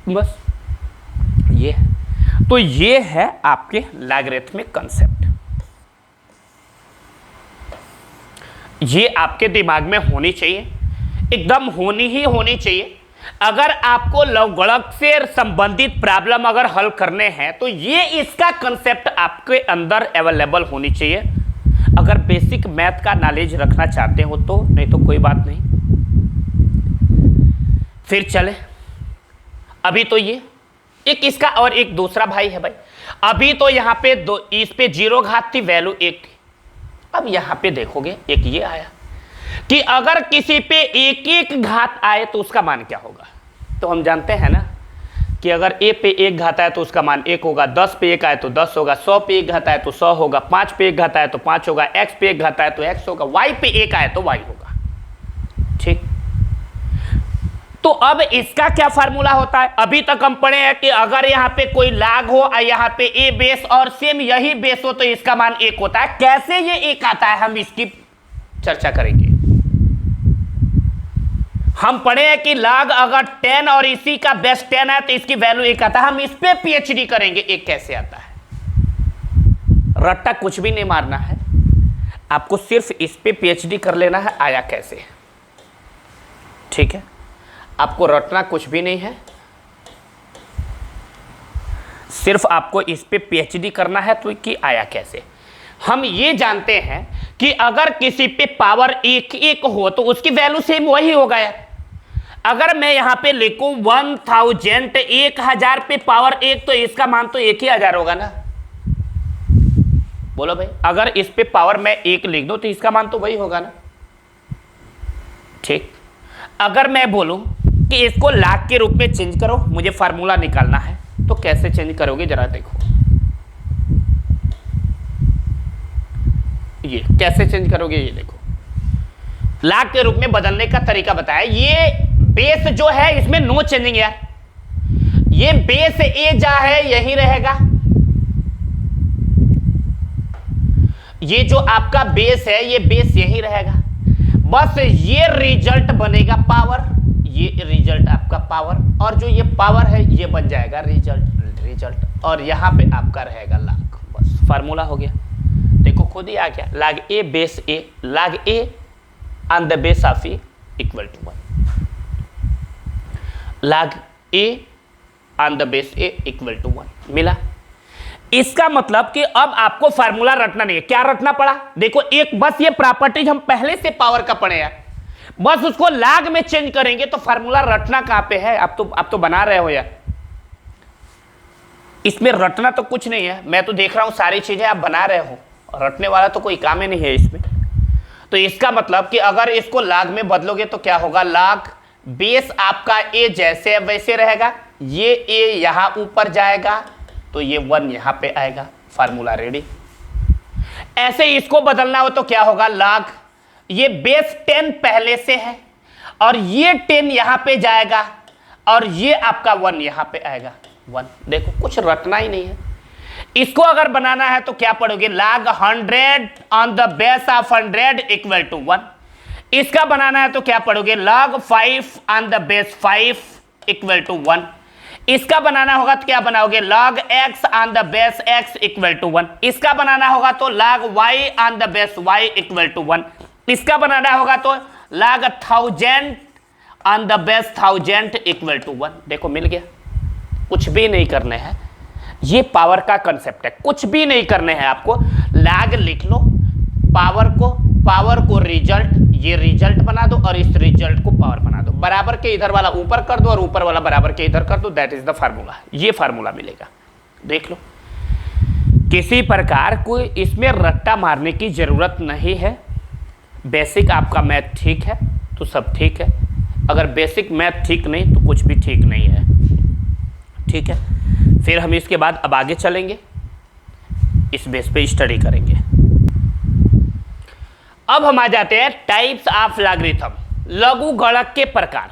बस ये, तो ये है आपके लॉगरिथमिक कंसेप्ट, ये आपके दिमाग में होनी चाहिए, एकदम होनी ही होनी चाहिए। अगर आपको लवगणक से संबंधित प्रॉब्लम अगर हल करने हैं तो ये इसका कंसेप्ट आपके अंदर अवेलेबल होनी चाहिए, अगर बेसिक मैथ का नॉलेज रखना चाहते हो तो, नहीं तो कोई बात नहीं। फिर चले, अभी तो ये एक इसका और एक दूसरा भाई है भाई, अभी तो यहां पे दो, इस पे 0 घात थी, वैल्यू 1 थी। अब यहां पे देखोगे एक ये आया कि अगर किसी पे 1 घात आए तो उसका मान क्या होगा? तो हम जानते हैं ना कि अगर a पे 1 घात आए तो उसका मान 1 होगा, 10 पे 1 आए तो 10 होगा, 100 पे 1 घात आए तो 100 होगा, 5 पे 1 घात आए तो 5 होगा, x पे 1 घात आए तो x होगा, y पे 1 आए तो y होगा। ठीक, तो अब इसका क्या फार्मूला होता है? अभी तक हम पढ़े हैं कि अगर यहाँ पे कोई log हो और यहाँ पे a बेस और सेम यही बेस हो तो इसका मान 1 होता है। कैसे ये 1 आता है हम इसकी चर्चा करेंगे। हम पढ़े हैं कि log अगर 10 और इसी का बेस 10 है तो इसकी वैल्यू 1 आता है, हम इस पे PhD करेंगे 1 कैसे आता है। रट्टा कुछ भी नहीं मारना है, आपको सिर्फ इस पे PhD कर लेना है आया कैसे। ठीक है, आपको रटना कुछ भी नहीं है, सिर्फ आपको इस पे PhD करना है तो कि आया कैसे। हम ये जानते हैं कि अगर किसी पे पावर 1 हो तो उसकी वैल्यू सेम वही होगा यार। अगर मैं यहां पे लिखूं 1000 1000 पे पावर 1 तो इसका मान तो 1000 होगा ना। बोलो भाई, अगर इस पे पावर मैं 1 लिख दूं तो इसका मान तो वही होगा ना। ठीक, अगर मैं बोलूं कि इसको लाख के रूप में चेंज करो, मुझे फार्मूला निकालना है, तो कैसे चेंज करोगे जरा देखो। ये कैसे चेंज करोगे, ये देखो, लाख के रूप में बदलने का तरीका बताया। ये बेस जो है इसमें नो चेंजिंग यार, ये बेस ए जा है यही रहेगा, ये जो आपका बेस है ये बेस यही रहेगा, बस ये रिजल्ट बनेगा पावर, ये रिजल्ट आपका पावर, और जो ये पावर है ये बन जाएगा रिजल्ट, और यहां पे आपका रहेगा लाख। बस फार्मूला हो गया, देखो खुद ही आ गया, log a base a, log a on the base of e equal to 1, log a on the base a equal to 1 मिला। इसका मतलब कि अब आपको फार्मूला रटना नहीं है। क्या रटना पड़ा, देखो एक बस ये प्रॉपर्टीज हम पहले से पावर का पढ़े हैं, बस उसको log में चेंज करेंगे तो फार्मूला रटना कहां पे है। आप तो बना रहे हो यार, इसमें रटना तो कुछ नहीं है, मैं तो देख रहा हूं सारी चीजें आप बना रहे हो, रटने वाला तो कोई काम ही नहीं है इसमें। तो इसका मतलब कि अगर इसको log में बदलोगे तो क्या होगा, log बेस आपका a जैसे वैसे रहेगा, ये a यहां ऊपर जाएगा तो ये 1 यहां पे आएगा, फार्मूला रेडी। ऐसे इसको बदलना हो तो क्या होगा, log ये बेस 10 पहले से है और ये 10 यहां पे जाएगा और ये आपका 1 यहां पे आएगा 1। देखो कुछ रटना ही नहीं है, इसको अगर बनाना है तो क्या पढ़ोगे, log 100 on the base of 100 equal to 1। इसका बनाना है तो क्या पढ़ोगे, log 5 on the base 5 equal to 1। इसका बनाना होगा तो क्या बनाओगे, log x on the base x equal to 1। इसका बनाना होगा तो log y on the base y equal to 1। इसका बनाना होगा तो log 1000 on the base 1000 equal to 1। देखो मिल गया, कुछ भी नहीं करने हैं, ये पावर का कंसेप्ट है, कुछ भी नहीं करने हैं आपको। log लिख लो, पावर को रिजल्ट, ये रिजल्ट बना दो और इस रिजल्ट को पावर बना दो, बराबर के इधर वाला ऊपर कर दो और ऊपर वाला बराबर के इधर कर दो, दैट इज द फार्मूला। ये फार्मूला मिलेगा, देख लो। किसी प्रकार को इसमें रट्टा मारने की जरूरत नहीं है। बेसिक आपका मैथ ठीक है तो सब ठीक है, अगर बेसिक मैथ ठीक नहीं तो कुछ भी ठीक नहीं है, ठीक है। फिर हम इसके बाद अब आगे चलेंगे, इस बेस पे स्टडी करेंगे। अब हम आ जाते हैं टाइप्स ऑफ लॉगरिथम, लघु गणक के प्रकार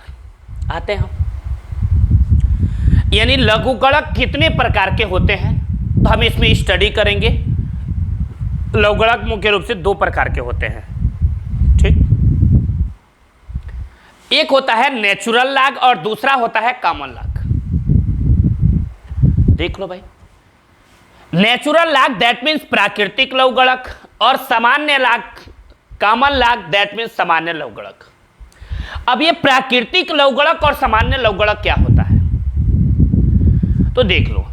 आते हैं हम। यानी लघु गणक कितने प्रकार के होते हैं तो हम इसमें स्टडी करेंगे। लघु गणक मुख्य रूप से दो प्रकार के होते हैं, ठीक। एक होता है नेचुरल लॉग और दूसरा होता है कॉमन लॉग। देख लो भाई, नेचुरल लॉग दैट मीन्स प्राकृतिक लघु गणक और सामान्य log common log that means सामान्य लघु गणक। अब ये प्राकृतिक लघु गणक और सामान्य लघु गणक क्या होता है तो देख लो,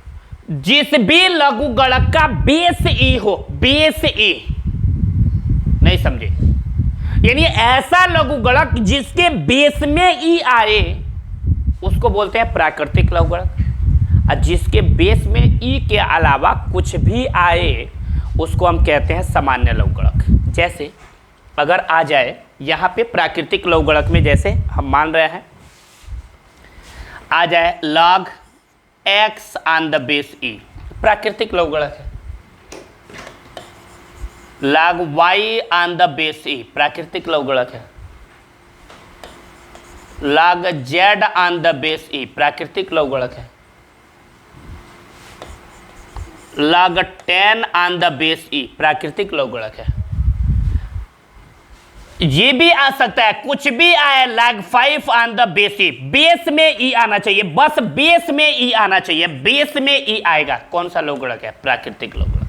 जिस भी लघु गणक का बेस ई हो, बेस ई, नहीं समझे, यानी ऐसा लघु गणक जिसके बेस में ई आए उसको बोलते हैं प्राकृतिक लघु गणक, और जिसके बेस में ई के अलावा कुछ भी आए उसको हम कहते हैं सामान्य लघु गणक। जैसे अगर आ जाए यहाँ पे प्राकृतिक लघु गणक में, जैसे हम मान रहे हैं आ जाए log x on the base e, प्राकृतिक लघु गणक है। log y on the base e, प्राकृतिक लघु गणक है। log z on the base e, प्राकृतिक लघु गणक है। log 10 on the base e, प्राकृतिक लघु गणक है। ये भी आ सकता है, कुछ भी आए, log 5 on the base E, base में ई आना चाहिए, बस बेस में ई आना चाहिए, बेस में ई आएगा, कौन सा लघु गणक है, प्राकृतिक लघु गणक।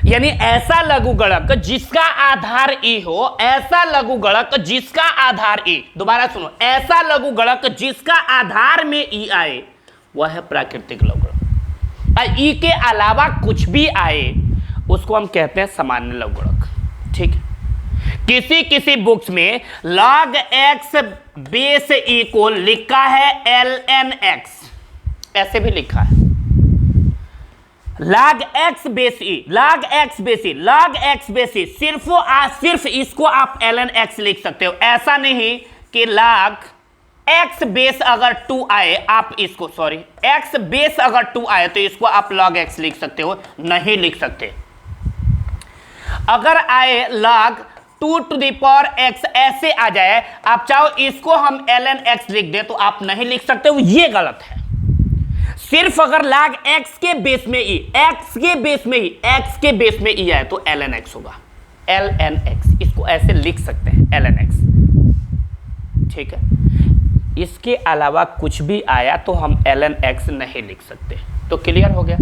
यानी ऐसा लघु गणक जिसका आधार ई हो, ऐसा लघु गणक जिसका आधार ई, दोबारा सुनो, ऐसा लघु गणक जिसका आधार में ई आए वह है प्राकृतिक लघु गणक। ई के अलावा कुछ भी आए उसको हम कहते हैं सामान्य लघु गणक, ठीक है। किसी किसी बुक्स में log x बेस ई को लिखा है ln x, ऐसे भी लिखा है log x base e, log x base e, log x base ई, सिर्फ इसको आप ln x लिख सकते हो। ऐसा नहीं कि log x बेस अगर 2 आए आप इसको, सॉरी, x बेस अगर 2 आए तो इसको आप log x लिख सकते हो, नहीं लिख सकते। अगर आए log 2 to the power x ऐसे आ जाए, आप चाहो इसको हम ln x लिख दे तो आप नहीं लिख सकते हो, ये गलत है। सिर्फ अगर log x के बेस में ई, x के बेस में ही, x के बेस में ई आए तो ln x होगा, ln x, इसको ऐसे लिख सकते हैं ln x, ठीक है। इसके अलावा कुछ भी आया तो हम ln x नहीं लिख सकते। तो क्लियर हो गया।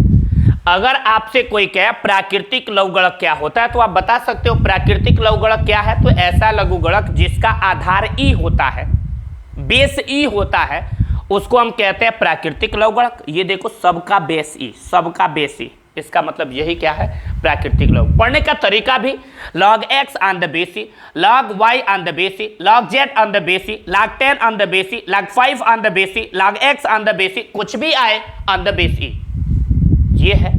अगर आपसे कोई कहे प्राकृतिक लघु गणक क्या होता है तो आप बता सकते हो प्राकृतिक लघु गणक क्या है, तो ऐसा लघु गणक जिसका आधार ई होता है, बेस ई होता है, उसको हम कहते हैं प्राकृतिक लघु गणक। ये देखो, सबका बेस ई, सबका बेस ई, इसका मतलब यही क्या है, प्राकृतिक लघु। पढ़ने का तरीका भी log x on the base e, log y on the base e, log z on the base e, log 10 on the base e, log 5 on the base e, log x on the base e, कुछ भी आए on the base e, ये है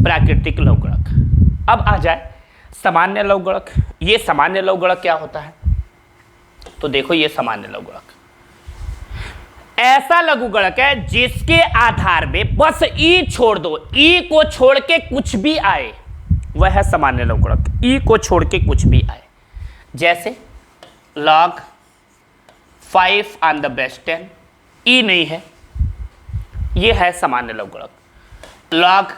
प्राकृतिक लघु गणक। अब आ जाए सामान्य लघु गणक। ये सामान्य लघु गणक क्या होता है तो देखो, ये सामान्य लघु गणक ऐसा लघु गणक है जिसके आधार में बस ई छोड़ दो, ई को छोड़ के कुछ भी आए वह है सामान्य लघु गणक। ई को छोड़ के कुछ भी आए, जैसे log 5 ऑन द बेस 10, ई नहीं है, ये है सामान्य लघु गणक। log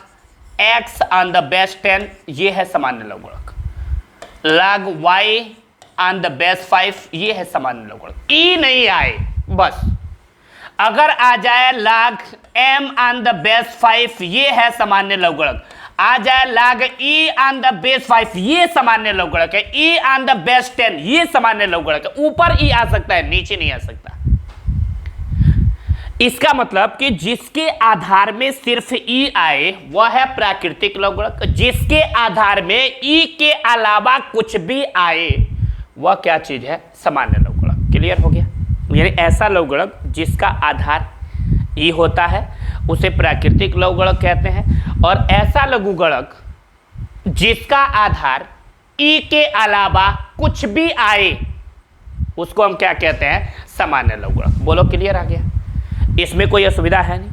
x on the base 10 ये है सामान्य लघुगणक, log y on the base 5 ये है सामान्य लघुगणक। ई नहीं आए बस, अगर आ जाए log m on the base 5 ये है सामान्य लघुगणक, आ जाए log e on the base 5 ये सामान्य लघुगणक है, e ऑन द बेस 10 ये सामान्य लघुगणक है। ऊपर e आ सकता है, नीचे नहीं आ सकता। इसका मतलब कि जिसके आधार में सिर्फ e आए वह है प्राकृतिक लघुगणक, जिसके आधार में e के अलावा कुछ भी आए वह क्या चीज है, सामान्य लघुगणक। क्लियर हो गया? यानी ऐसा लघुगणक जिसका आधार e होता है उसे प्राकृतिक लघुगणक कहते हैं, और ऐसा लघुगणक जिसका आधार e के अलावा कुछ भी आए उसको हम क्या कहते हैं, सामान्य लघुगणक। बोलो क्लियर आ गया? इसमें कोई असुविधा है नहीं।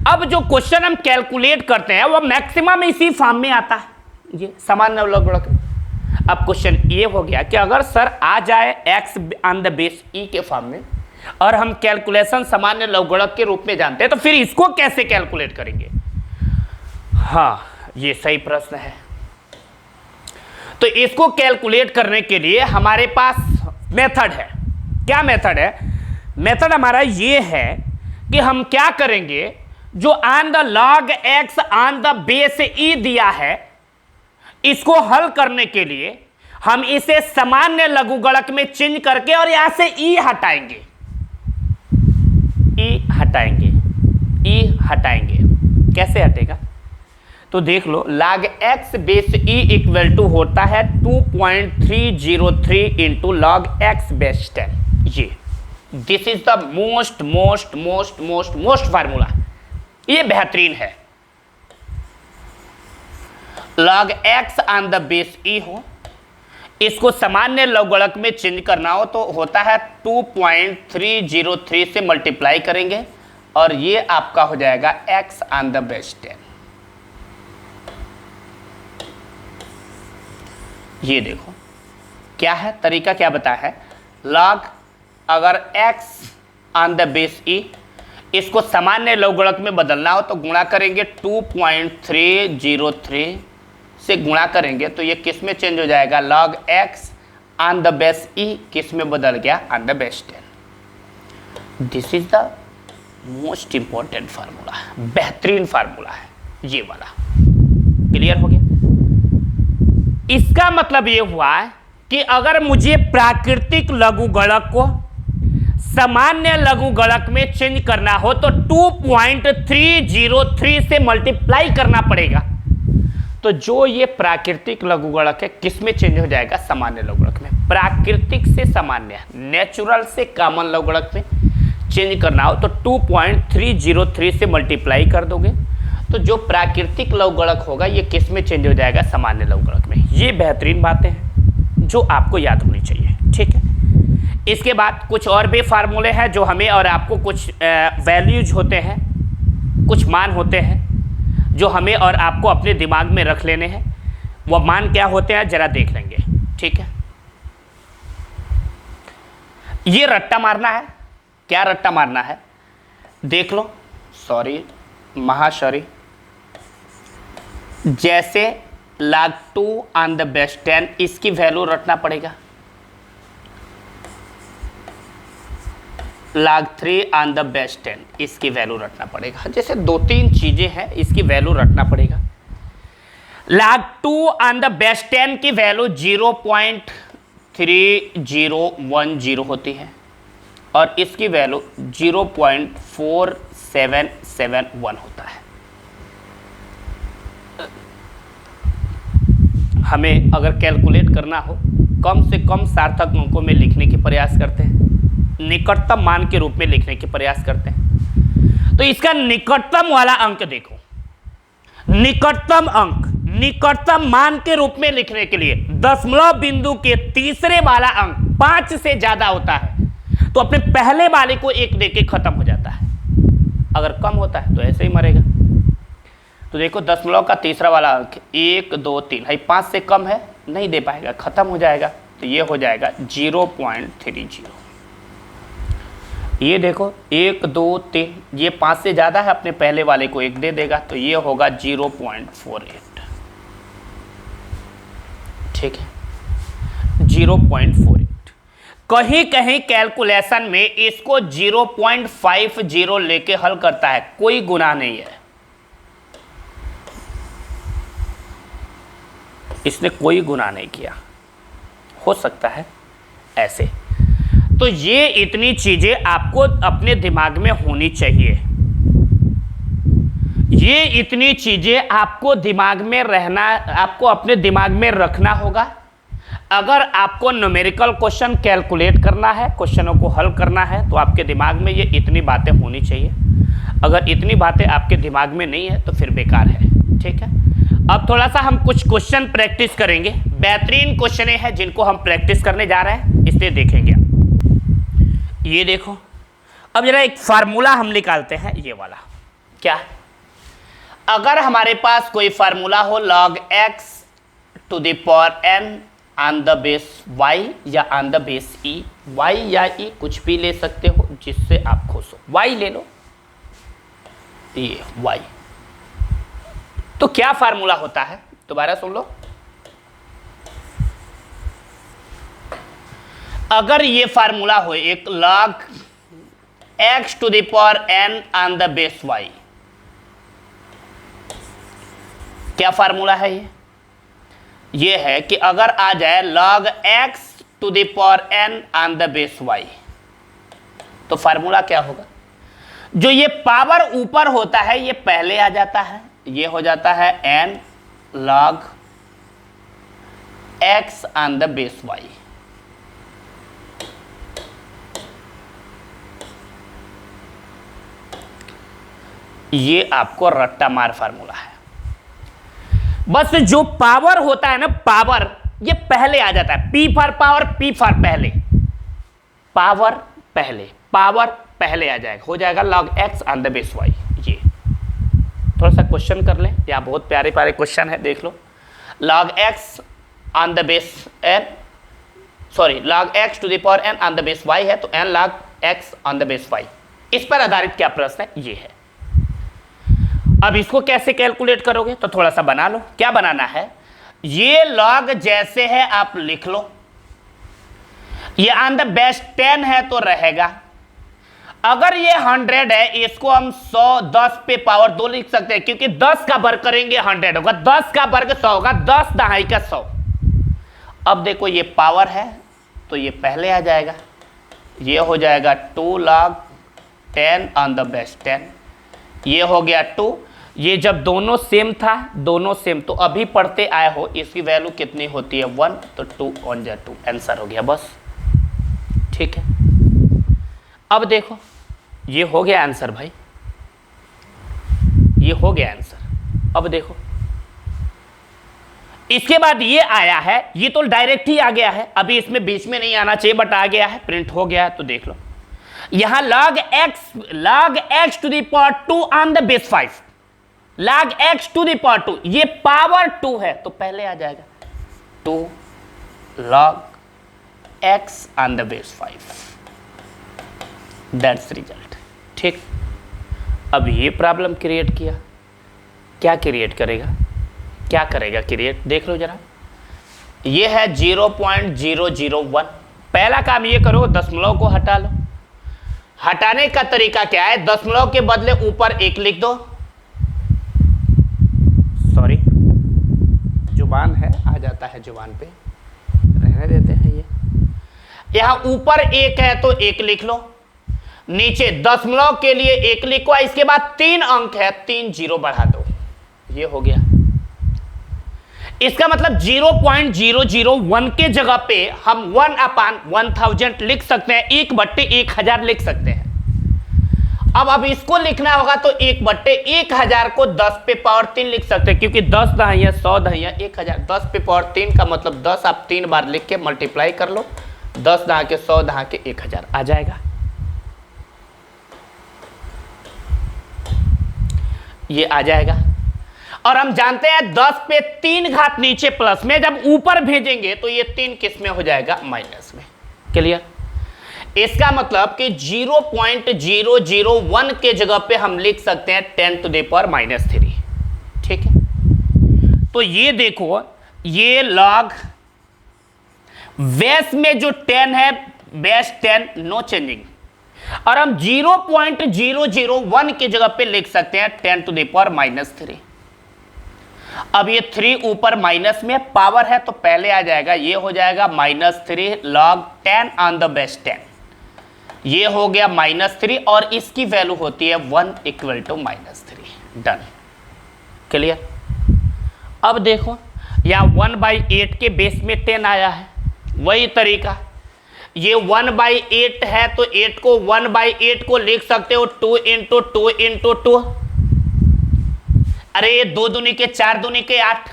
अब जो क्वेश्चन हम कैलकुलेट करते हैं वो मैक्सिमम इसी फॉर्म में आता है, ये सामान्य लघुगणक। अब क्वेश्चन ये हो गया कि अगर सर आ जाए x on the base e के फॉर्म में और हम कैलकुलेशन सामान्य लघुगणक के रूप में जानते हैं तो फिर इसको कैसे कैलकुलेट करेंगे? हाँ, ये सही प्रश्न है। तो इसको कैलकुलेट करने के लिए हमारे पास मेथड है। क्या मेथड है? मेथड हमारा ये है कि हम क्या करेंगे, जो on the log x on the base e दिया है इसको हल करने के लिए हम इसे सामान्य लघुगणक में चेंज करके और यहां से e हटाएंगे, e हटाएंगे, e हटाएंगे। कैसे हटेगा? तो देख लो, log x base e equal to होता है 2.303 इंटू log x बेस 10। ये this is the most formula, ये बेहतरीन है। log x on the base e हो, इसको सामान्य लघुगणक में चेंज करना हो तो होता है 2.303 से मल्टीप्लाई करेंगे और ये आपका हो जाएगा x ऑन द बेस 10। ये देखो क्या है तरीका, क्या बताया है, log अगर x on the base e इसको सामान्य लघुगणक में बदलना हो तो गुणा करेंगे 2.303 से गुणा करेंगे तो ये किस में चेंज हो जाएगा, log x on the base e किस में बदल गया, on the base 10। This is the most important formula, बेहतरीन फार्मूला है ये वाला। क्लियर हो गया? इसका मतलब ये हुआ कि अगर मुझे प्राकृतिक लघुगणक को सामान्य लघुगणक में चेंज करना हो तो 2.303 से मल्टीप्लाई करना पड़ेगा। तो जो ये प्राकृतिक लघुगणक है किस में चेंज हो जाएगा, सामान्य लघुगणक में। प्राकृतिक से सामान्य, नेचुरल से कॉमन लघुगणक में चेंज करना हो तो 2.303 से मल्टीप्लाई कर दोगे तो जो प्राकृतिक लघुगणक होगा ये किस में चेंज हो जाएगा, सामान्य लघुगणक में। ये बेहतरीन बातें हैं जो आपको याद होनी चाहिए, ठीक है। इसके बाद कुछ और भी फार्मूले हैं जो हमें और आपको कुछ वैल्यूज होते हैं, कुछ मान होते हैं जो हमें और आपको अपने दिमाग में रख लेने हैं। वो मान क्या होते हैं जरा देख लेंगे, ठीक है। ये रट्टा मारना है। क्या रट्टा मारना है देख लो, सॉरी महाशॉरी। जैसे log 2 ऑन द बेस 10 इसकी वैल्यू रटना पड़ेगा, log 3 ऑन द बेस 10 इसकी वैल्यू रटना पड़ेगा। जैसे 2-3 चीजें हैं इसकी वैल्यू रटना पड़ेगा। log 2 ऑन द बेस 10 की वैल्यू 0.3010 होती है और इसकी वैल्यू 0.4771 होता है। हमें अगर कैलकुलेट करना हो कम से कम सार्थक अंकों में लिखने की प्रयास करते हैं, निकटतम मान के रूप में लिखने की प्रयास करते हैं। तो इसका निकटतम वाला अंक देखो, निकटतम अंक, निकटतम मान के रूप में लिखने के लिए दशमलव बिंदु के तीसरे वाला अंक 5 से ज्यादा होता है तो अपने पहले वाले को 1 देके खत्म हो जाता है। अगर कम होता है तो ऐसे ही मरेगा। तो देखो दशमलव का तीसरा वाला अंक 1 2 3 है, 5 से कम है, नहीं दे पाएगा, खत्म हो जाएगा। तो ये हो जाएगा 0.30। ये देखो 1 2 3, ये 5 से ज़्यादा है, अपने पहले वाले को 1 दे देगा, तो ये होगा 0.48। ठीक है, 0.48। कहीं कहीं कैलकुलेशन में इसको 0.50 लेके हल करता है, कोई गुनाह नहीं है, इसने कोई गुनाह नहीं किया, हो सकता है ऐसे। तो ये इतनी चीजें आपको अपने दिमाग में होनी चाहिए, ये इतनी चीजें आपको दिमाग में रहना, आपको अपने दिमाग में रखना होगा। अगर आपको न्यूमेरिकल क्वेश्चन कैलकुलेट करना है, क्वेश्चनों को हल करना है, तो आपके दिमाग में ये इतनी बातें होनी चाहिए। अगर इतनी बातें आपके दिमाग में नहीं है तो फिर बेकार है। ठीक है, अब थोड़ा सा हम कुछ क्वेश्चन प्रैक्टिस करेंगे, बेहतरीन क्वेश्चन हैं जिनको हम प्रैक्टिस करने जा रहे हैं, इसलिए देखेंगे आप। ये देखो, अब जरा एक फार्मूला हम निकालते हैं, ये वाला क्या है? अगर हमारे पास कोई फार्मूला हो log x to the power n on the base y या on the base e, y या e कुछ भी ले सकते हो जिससे आप खुश हो, y ले लो, ये y। तो क्या फार्मूला होता है, दोबारा सुन लो। अगर ये फार्मूला हो एक log x to the power n on the base y, क्या फार्मूला है ये है कि अगर आ जाए log x to the power n on the base y, तो फार्मूला क्या होगा? जो ये पावर ऊपर होता है ये पहले आ जाता है, ये हो जाता है n log x on the base y। ये आपको रट्टा मार फार्मूला है। बस जो पावर होता है ना, पावर ये पहले आ जाता है, P for power, P for पहले, पावर पहले, पावर पहले आ जाएगा, हो जाएगा log x on the base y। ये थोड़ा सा क्वेश्चन कर लें, यहाँ बहुत प्यारे प्यारे क्वेश्चन है, देख लो। log x on the base n, sorry log x to the power n on the base y है, तो n log x on the base y। इस पर आधारित क्या प्रश्न है, ये है। अब इसको कैसे कैलकुलेट करोगे, तो थोड़ा सा बना लो। क्या बनाना है, ये log जैसे है आप लिख लो, ये ऑन द बेस 10 है तो रहेगा। अगर ये 100 है, इसको हम 100 10 पे पावर 2 लिख सकते हैं, क्योंकि 10 का वर्ग करेंगे 100 होगा, 10 का वर्ग 100 होगा, 10 दहाई का 100। अब देखो ये पावर है तो ये पहले आ जाएगा, ये हो जाएगा 2 log 10 ऑन द बेस 10, ये हो गया 2। ये जब दोनों सेम था, दोनों सेम, तो अभी पढ़ते आए हो इसकी वैल्यू कितनी होती है 1, तो 2 ऑन जा 2, आंसर हो गया बस। ठीक है, अब देखो ये हो गया आंसर भाई, ये हो गया आंसर। अब देखो इसके बाद ये आया है, ये तो डायरेक्ट ही आ गया है, अभी इसमें बीच में नहीं आना चाहिए बट आ गया है, प्रिंट हो गया है, तो देख लो यहां log x to the power 2 on the base 5, log x to the power 2, ये पावर 2 है तो पहले आ जाएगा 2 log x on the base 5, that's result. ठीक, अब ये प्रॉब्लम क्रिएट किया, क्या क्रिएट करेगा, क्या करेगा क्रिएट, देख लो जरा। ये है 0.001, पहला काम ये करो, दशमलव को हटा लो। हटाने का तरीका क्या है, दशमलव के बदले ऊपर 1 लिख दो, सॉरी जुबान है, आ जाता है जुबान पे, रहने देते हैं। ये यहां ऊपर 1 है तो 1 लिख लो, नीचे दशमलव के लिए 1 लिखो, इसके बाद 3 अंक है, 3 जीरो बढ़ा दो, ये हो गया। इसका मतलब 0.001 के जगह पे हम 1/1000 लिख सकते हैं, 1/1000 लिख सकते हैं। अब इसको लिखना होगा तो 1/1000 को 10 पे पावर 3 लिख सकते हैं, क्योंकि 10 दहाइयां 100 दहाइयां 1000, 10 पे पावर 3 का मतलब 10 आप 3 बार लिख के मल्टीप्लाई कर लो, 10 दहा के 100 दहा के 1000 आ जाएगा। ये आ जाएगा। और हम जानते हैं 10 पे 3 घात नीचे प्लस में, जब ऊपर भेजेंगे तो ये 3 किस में हो जाएगा, माइनस में। क्लियर। इसका मतलब कि 0.001 के जगह पे हम लिख सकते हैं 10⁻³ ठीक है। तो ये देखो, ये लॉग बेस में जो 10 है, बेस 10 नो चेंजिंग, और हम 0.001 की जगह पे लिख सकते हैं 10⁻³ अब ये 3 ऊपर माइनस में पावर है तो पहले आ जाएगा, ये हो जाएगा -3 log 10 ऑन द बेस 10, ये हो गया -3 और इसकी वैल्यू होती है 1 = -3। Done, clear. अब देखो यहाँ 1/8 के बेस में 10 आया है, वही तरीका, ये 1/8 है तो 8 को 1/8 को लिख सकते हो 2 × 2 × 2, अरे ये 2 दूनी के 4 दूनी के 8।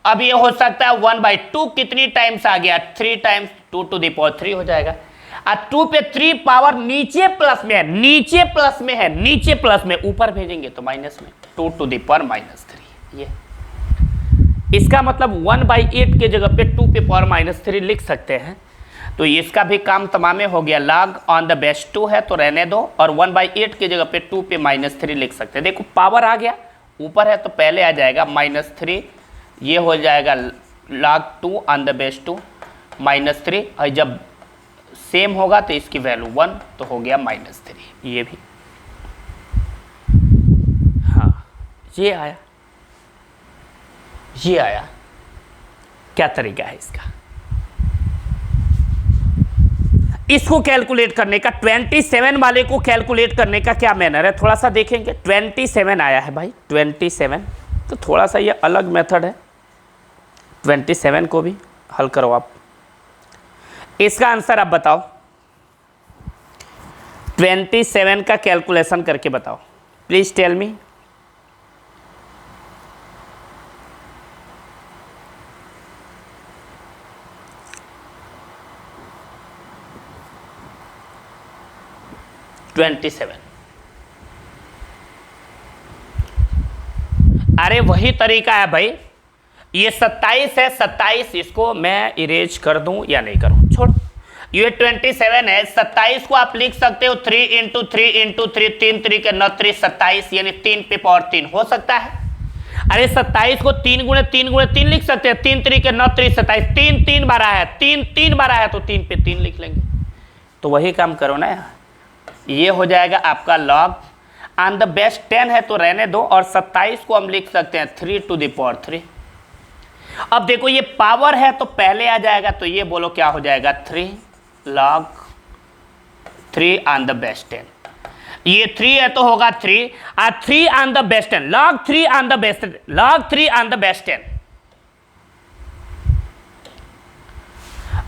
अब ये हो सकता है 1/2 कितनी टाइम्स आ गया, 3 टाइम्स 2⁻³ हो जाएगा। 2 पे 3 पावर नीचे प्लस में है, नीचे प्लस में है, नीचे प्लस में, ऊपर भेजेंगे तो माइनस में, 2⁻³ ये। इसका मतलब 1/8 के जगह पे 2 पे पावर -3 लिख सकते हैं। तो इसका भी काम तमाम हो गया, log ऑन द बेस 2 है तो रहने दो, और 1/8 की जगह पे 2 पे -3 लिख सकते हैं। देखो पावर आ गया, ऊपर है तो पहले आ जाएगा -3, ये हो जाएगा log 2 ऑन द बेस 2 -3, और जब सेम होगा तो इसकी वैल्यू 1 तो हो गया -3, ये भी। हाँ ये आया, ये आया। क्या तरीका है इसका, इसको कैलकुलेट करने का, 27 वाले को कैलकुलेट करने का क्या मैनर है, थोड़ा सा देखेंगे। 27 आया है भाई, 27, तो थोड़ा सा ये अलग मेथड है, 27 को भी हल करो आप। इसका आंसर आप बताओ, 27 का कैलकुलेशन करके बताओ, प्लीज टेल मी। अरे वही तरीका है भाई, ये 27 है, 27 इसको मैं इरेज कर दूं या नहीं करूं, छोड़। ये 27 है, 27 को आप लिख सकते हो 3 × 3 × 3, 3 3 के 9 3, 27 यानी 3 पे पावर 3 हो सकता है। अरे 27 को 3 × 3 × 3 लिख सकते हैं, 3 3 के 9 3, 27, 3 3 बार आया है, 3 3 बार आया तो 3 पे 3 लिख लेंगे। तो वही काम करो ना, ये हो जाएगा आपका log ऑन द बेस 10 है तो रहने दो, और 27 को हम लिख सकते हैं 3⁻³। अब देखो ये पावर है तो पहले आ जाएगा, तो ये बोलो क्या हो जाएगा, 3 log 3 ऑन द बेस 10, ये 3 है तो होगा 3, और 3 on the base 10, log 3 on the base 10, log 3 on the base 10,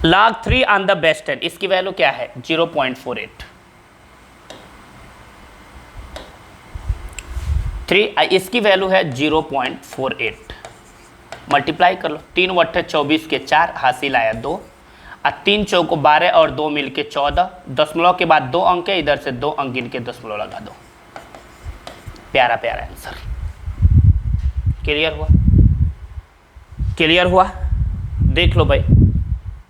log 3 on the base 10, इसकी वैल्यू क्या है, 0.48। 3 इसकी वैल्यू है 0.48, मल्टीप्लाई कर लो, 3 × 24 के 4, हासिल आया 2, और 3 चौको 12 और 2 मिलके 14, दशमलव के बाद 2 अंक है, इधर से 2 अंक गिन के दशमलव लगा दो, प्यारा प्यारा आंसर। क्लियर हुआ, क्लियर हुआ, देख लो भाई,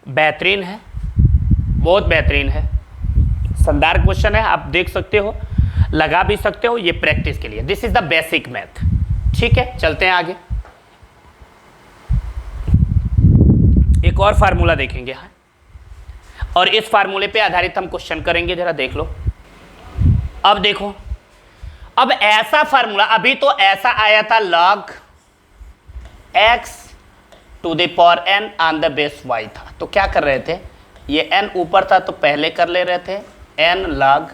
बेहतरीन है, बहुत बेहतरीन है, शानदार क्वेश्चन है, आप देख सकते हो, लगा भी सकते हो, ये प्रैक्टिस के लिए, this is the basic math. ठीक है, चलते हैं आगे, एक और फार्मूला देखेंगे, हाँ, और इस फार्मूले पे आधारित हम क्वेश्चन करेंगे, जरा देख लो। अब देखो, अब ऐसा फार्मूला, अभी तो ऐसा आया था log x to the power n on the base y था, तो क्या कर रहे थे, ये n ऊपर था तो पहले कर ले रहे थे, n log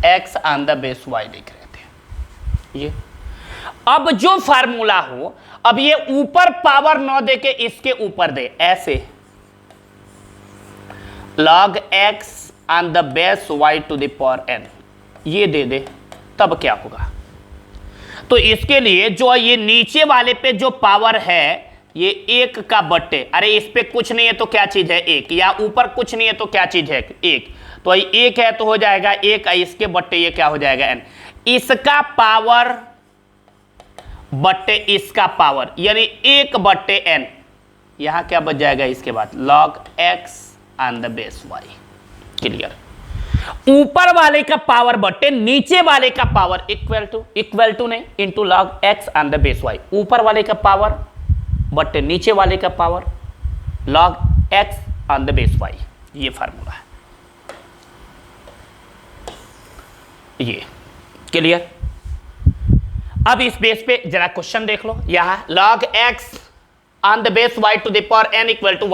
x on the base y लिख रहे थे ये। अब जो फार्मूला हो, अब ये ऊपर पावर 9 दे के इसके ऊपर दे, ऐसे log x on the base y to the power n, ये दे दे, तब क्या होगा। तो इसके लिए जो ये नीचे वाले पे जो पावर है, ये 1 का बट्टे, अरे इस पे कुछ नहीं है तो क्या चीज है 1, या ऊपर कुछ नहीं है तो क्या चीज है 1, तो 1 है तो हो जाएगा 1, इसके बट्टे ये क्या हो जाएगा n, इसका पावर बट्टे इसका पावर, यानी 1/n, यहां क्या बच जाएगा इसके बाद log x on the base y, clear. ऊपर वाले का पावर बटे नीचे वाले का पावर इक्वल टू नहीं into log x on the base y. ऊपर वाले का पावर बटे नीचे वाले का power log x on the base y, ये फार्मूला है। ये क्लियर। अब इस बेस पे जरा क्वेश्चन देख लो। यहां log x on the base y to the power n equal to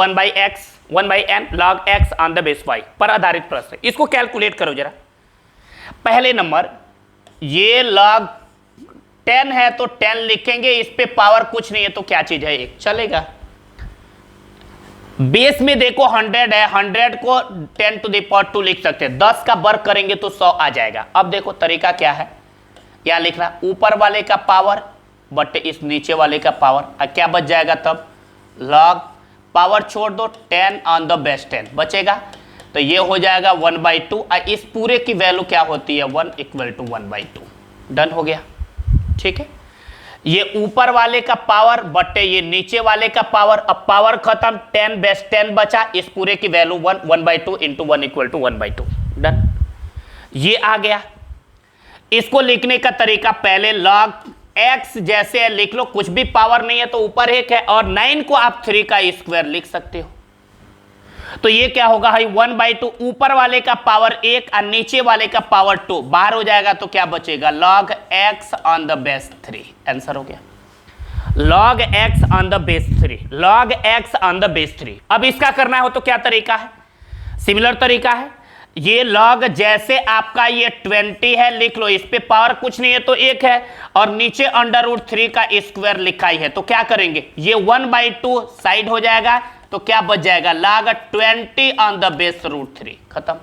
1/n log x on the base y पर आधारित प्रश्न। इसको कैलकुलेट करो जरा। पहले नंबर ये log 10 है तो 10 लिखेंगे, इस पे पावर कुछ नहीं है तो क्या चीज है, एक चलेगा। बेस में देखो 100 है, 100 को 10 टू द पावर 2 लिख सकते हैं, 10 का वर्ग करेंगे तो 100 आ जाएगा। अब देखो तरीका क्या है, क्या लिखना, ऊपर वाले का पावर बटे इस नीचे वाले का पावर, क्या बच जाएगा तब, log पावर छोड़ दो 10 ऑन द बेस 10 बचेगा, तो ये हो जाएगा 1/2 और इस पूरे की वैल्यू क्या होती है 1 इक्वल टू 1/2। डन हो गया, ठीक है। ये ऊपर वाले का पावर बटे ये नीचे वाले का पावर, अब पावर खत्म, 10 बेस 10 बचा, इस पूरे की value 1/2 into 1 equal to 1/2। Done, ये आ गया। इसको लिखने का तरीका पहले log x जैसे है लिख लो, कुछ भी पावर नहीं है तो ऊपर एक है, और 9 को आप 3 का स्क्वायर लिख सकते हो। तो ये क्या होगा भाई 1/2, ऊपर वाले का पावर 1 और नीचे वाले का पावर 2 बाहर हो जाएगा, तो क्या बचेगा log x on the base 3। Answer हो गया log x on the base 3, log x on the base 3। अब इसका करना हो तो क्या तरीका है, सिमिलर तरीका है। ये log जैसे आपका ये 20 है लिख लो, इस पे पावर कुछ नहीं है तो 1 है, और नीचे √3 का स्क्वायर लिखा ही है, तो क्या करेंगे, ये 1/2 साइड हो जाएगा, तो क्या बच जाएगा log 20 ऑन द बेस √3। खत्म।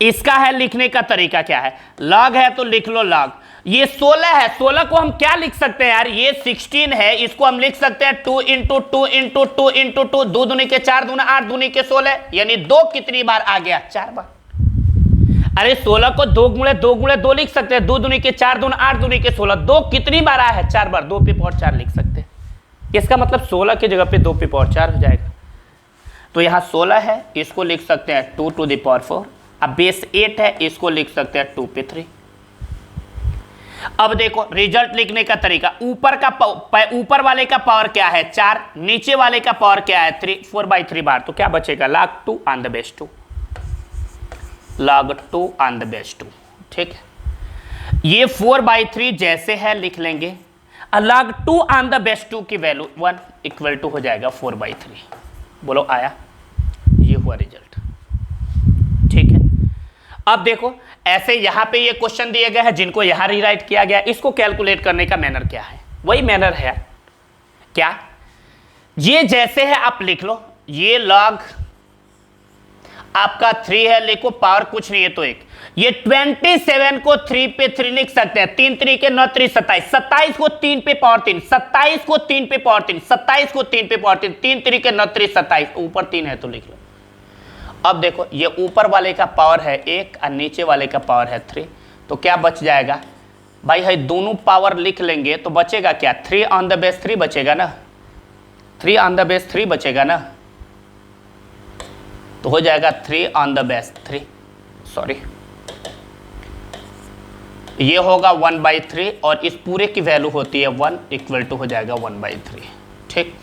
इसका है लिखने का तरीका क्या है, log है तो लिख लो log, ये 16 है, 16 को हम क्या लिख सकते हैं यार, ये 16 है, इसको हम लिख सकते हैं 2 इंटू 2 इंटू 2 इंटू 2, 2 दूनी के 4 दूना 8 दूनी के 16, यानी 2 कितनी बार आ गया, 4 बार। अरे 16 को 2 गुणे 2 गुणे 2 लिख सकते हैं, 2 दूनी के 4 दूना 8 दूनी के 16, 2 कितनी बार आया है, 4 बार, 2 पे पावर 4 लिख सकते हैं। इसका मतलब 16 की जगह पे 2 पे पावर 4 हो जाएगा। तो यहां 16 है, इसको लिख सकते हैं 2 टू द पावर 4, अब बेस 8 है, इसको लिख सकते हैं 2 पे 3। अब देखो रिजल्ट लिखने का तरीका, ऊपर वाले का पावर क्या है 4, नीचे वाले का पावर क्या है 3, 4/3 बार, तो क्या बचेगा log 2 on the base 2, log 2 on the base 2। ठीक है, ये 4/3 जैसे है लिख लेंगे, log 2 ऑन द बेस 2 की वैल्यू 1 इक्वल टू हो जाएगा 4/3। बोलो आया, ये हुआ रिजल्ट। ठीक है, अब देखो ऐसे यहां पे ये क्वेश्चन दिए गए हैं जिनको यहां रीराइट किया गया, इसको कैलकुलेट करने का मैनर क्या है, वही मैनर है क्या, ये जैसे है आप लिख लो, ये log आपका 3 है, लिखो पावर कुछ नहीं है तो 1, ये 27 को 3 पे 3 लिख सकते हैं, 3 3 के 9 3 27, 27 को 3 पे पावर 3, 27 को 3 पे पावर 3, 27 को 3 पे पावर 3, 3 3 के 9 3 27, ऊपर 3 है तो लिख लो। अब देखो ये ऊपर वाले का पावर है 1 और नीचे वाले का पावर है 3, तो क्या बच जाएगा भाई, है दोनों पावर लिख लेंगे तो बचेगा क्या, 3 ऑन द बेस 3 बचेगा ना, 3 ऑन द बेस 3 बचेगा ना, तो हो जाएगा 3 ऑन द बेस 3, सॉरी ये होगा 1/3, और इस पूरे की वैल्यू होती है 1 इक्वल टू हो जाएगा 1/3। ठीक,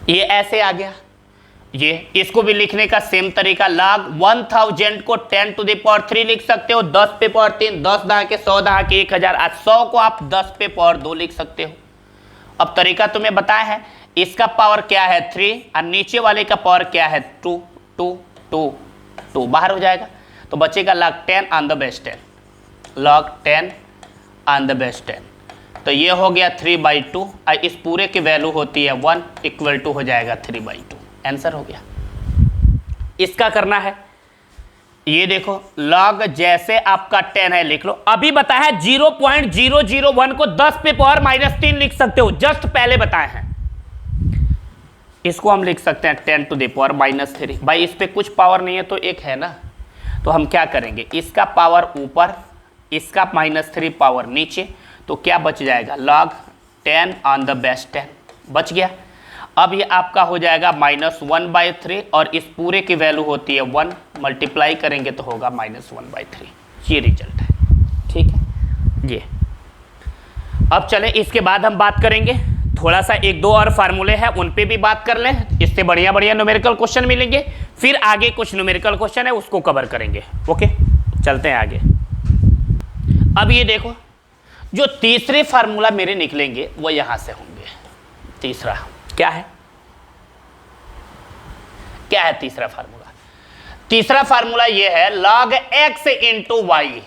ये ऐसे आ गया। ये इसको भी लिखने का सेम तरीका, log 1000 को 10 टू द पावर 3 लिख सकते हो, 10 पे पावर 3, 10 दहा के 100 दहा के 1000, आज 100 को आप 10 पे पावर 2 लिख सकते हो। अब तरीका तुम्हें बताया है, इसका पावर क्या है 3 और नीचे वाले का पावर क्या है 2, 2 2 2 बाहर हो जाएगा, तो बचेगा log 10 on the base 10, log 10 on the base 10, तो ये हो गया 3/2 और इस पूरे की वैल्यू होती है 1 इक्वल टू हो जाएगा 3/2। आंसर हो गया। इसका करना है, ये देखो log जैसे आपका 10 है लिख लो, अभी बताया है 0.001 को 10 पे पावर -3 लिख सकते हो, जस्ट पहले बताए हैं। इसको हम लिख सकते हैं 10 टू द पावर -3, भाई इस पे कुछ पावर नहीं है तो एक है ना, तो हम क्या करेंगे, इसका पावर ऊपर, इसका -3 पावर नीचे, तो क्या बच जाएगा log 10 ऑन द बेस 10 बच गया। अब ये आपका हो जाएगा -1/3 और इस पूरे की वैल्यू होती है 1, मल्टीप्लाई करेंगे तो होगा -1/3। ये रिजल्ट है, ठीक है। ये अब चलें, इसके बाद हम बात करेंगे थोड़ा सा, एक दो और फार्मूले हैं उन पे भी बात कर लें, इससे बढ़िया बढ़िया न्यूमेरिकल क्वेश्चन मिलेंगे। फिर आगे कुछ न्यूमेरिकल क्वेश्चन है उसको कवर करेंगे। ओके, चलते हैं आगे। अब ये देखो, जो तीसरे फार्मूला मेरे निकलेंगे वो यहां से होंगे। तीसरा क्या है, क्या है तीसरा फार्मूला? तीसरा फार्मूला ये है log x into y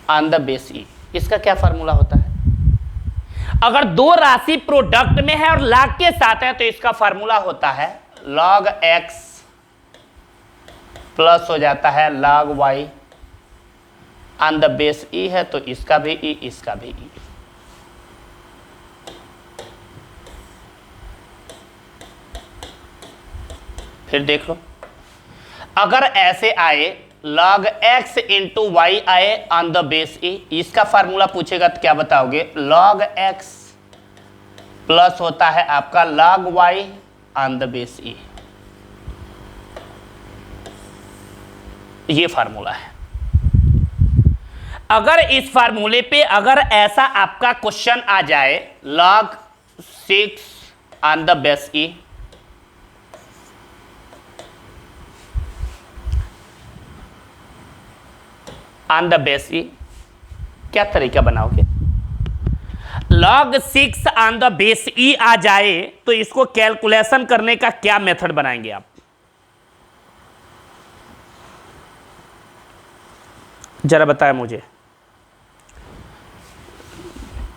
on the base e. इसका क्या फार्मूला होता है? अगर दो राशि प्रोडक्ट में है और लाग के साथ है तो इसका फार्मूला होता है log x प्लस हो जाता है log y on the base e है तो इसका भी ई, इसका भी ई। फिर देख लो, अगर ऐसे आए log x इंटू वाई आए ऑन द बेस ई, इसका फार्मूला पूछेगा तो क्या बताओगे? log x प्लस होता है आपका log y on the base e. ये फार्मूला है। अगर इस फार्मूले पे अगर ऐसा आपका क्वेश्चन आ जाए log 6 on the base e, on the base e, क्या तरीका बनाओगे? log 6 on the base e आ जाए तो इसको कैलकुलेशन करने का क्या मेथड बनाएंगे आप? जरा बताएं मुझे।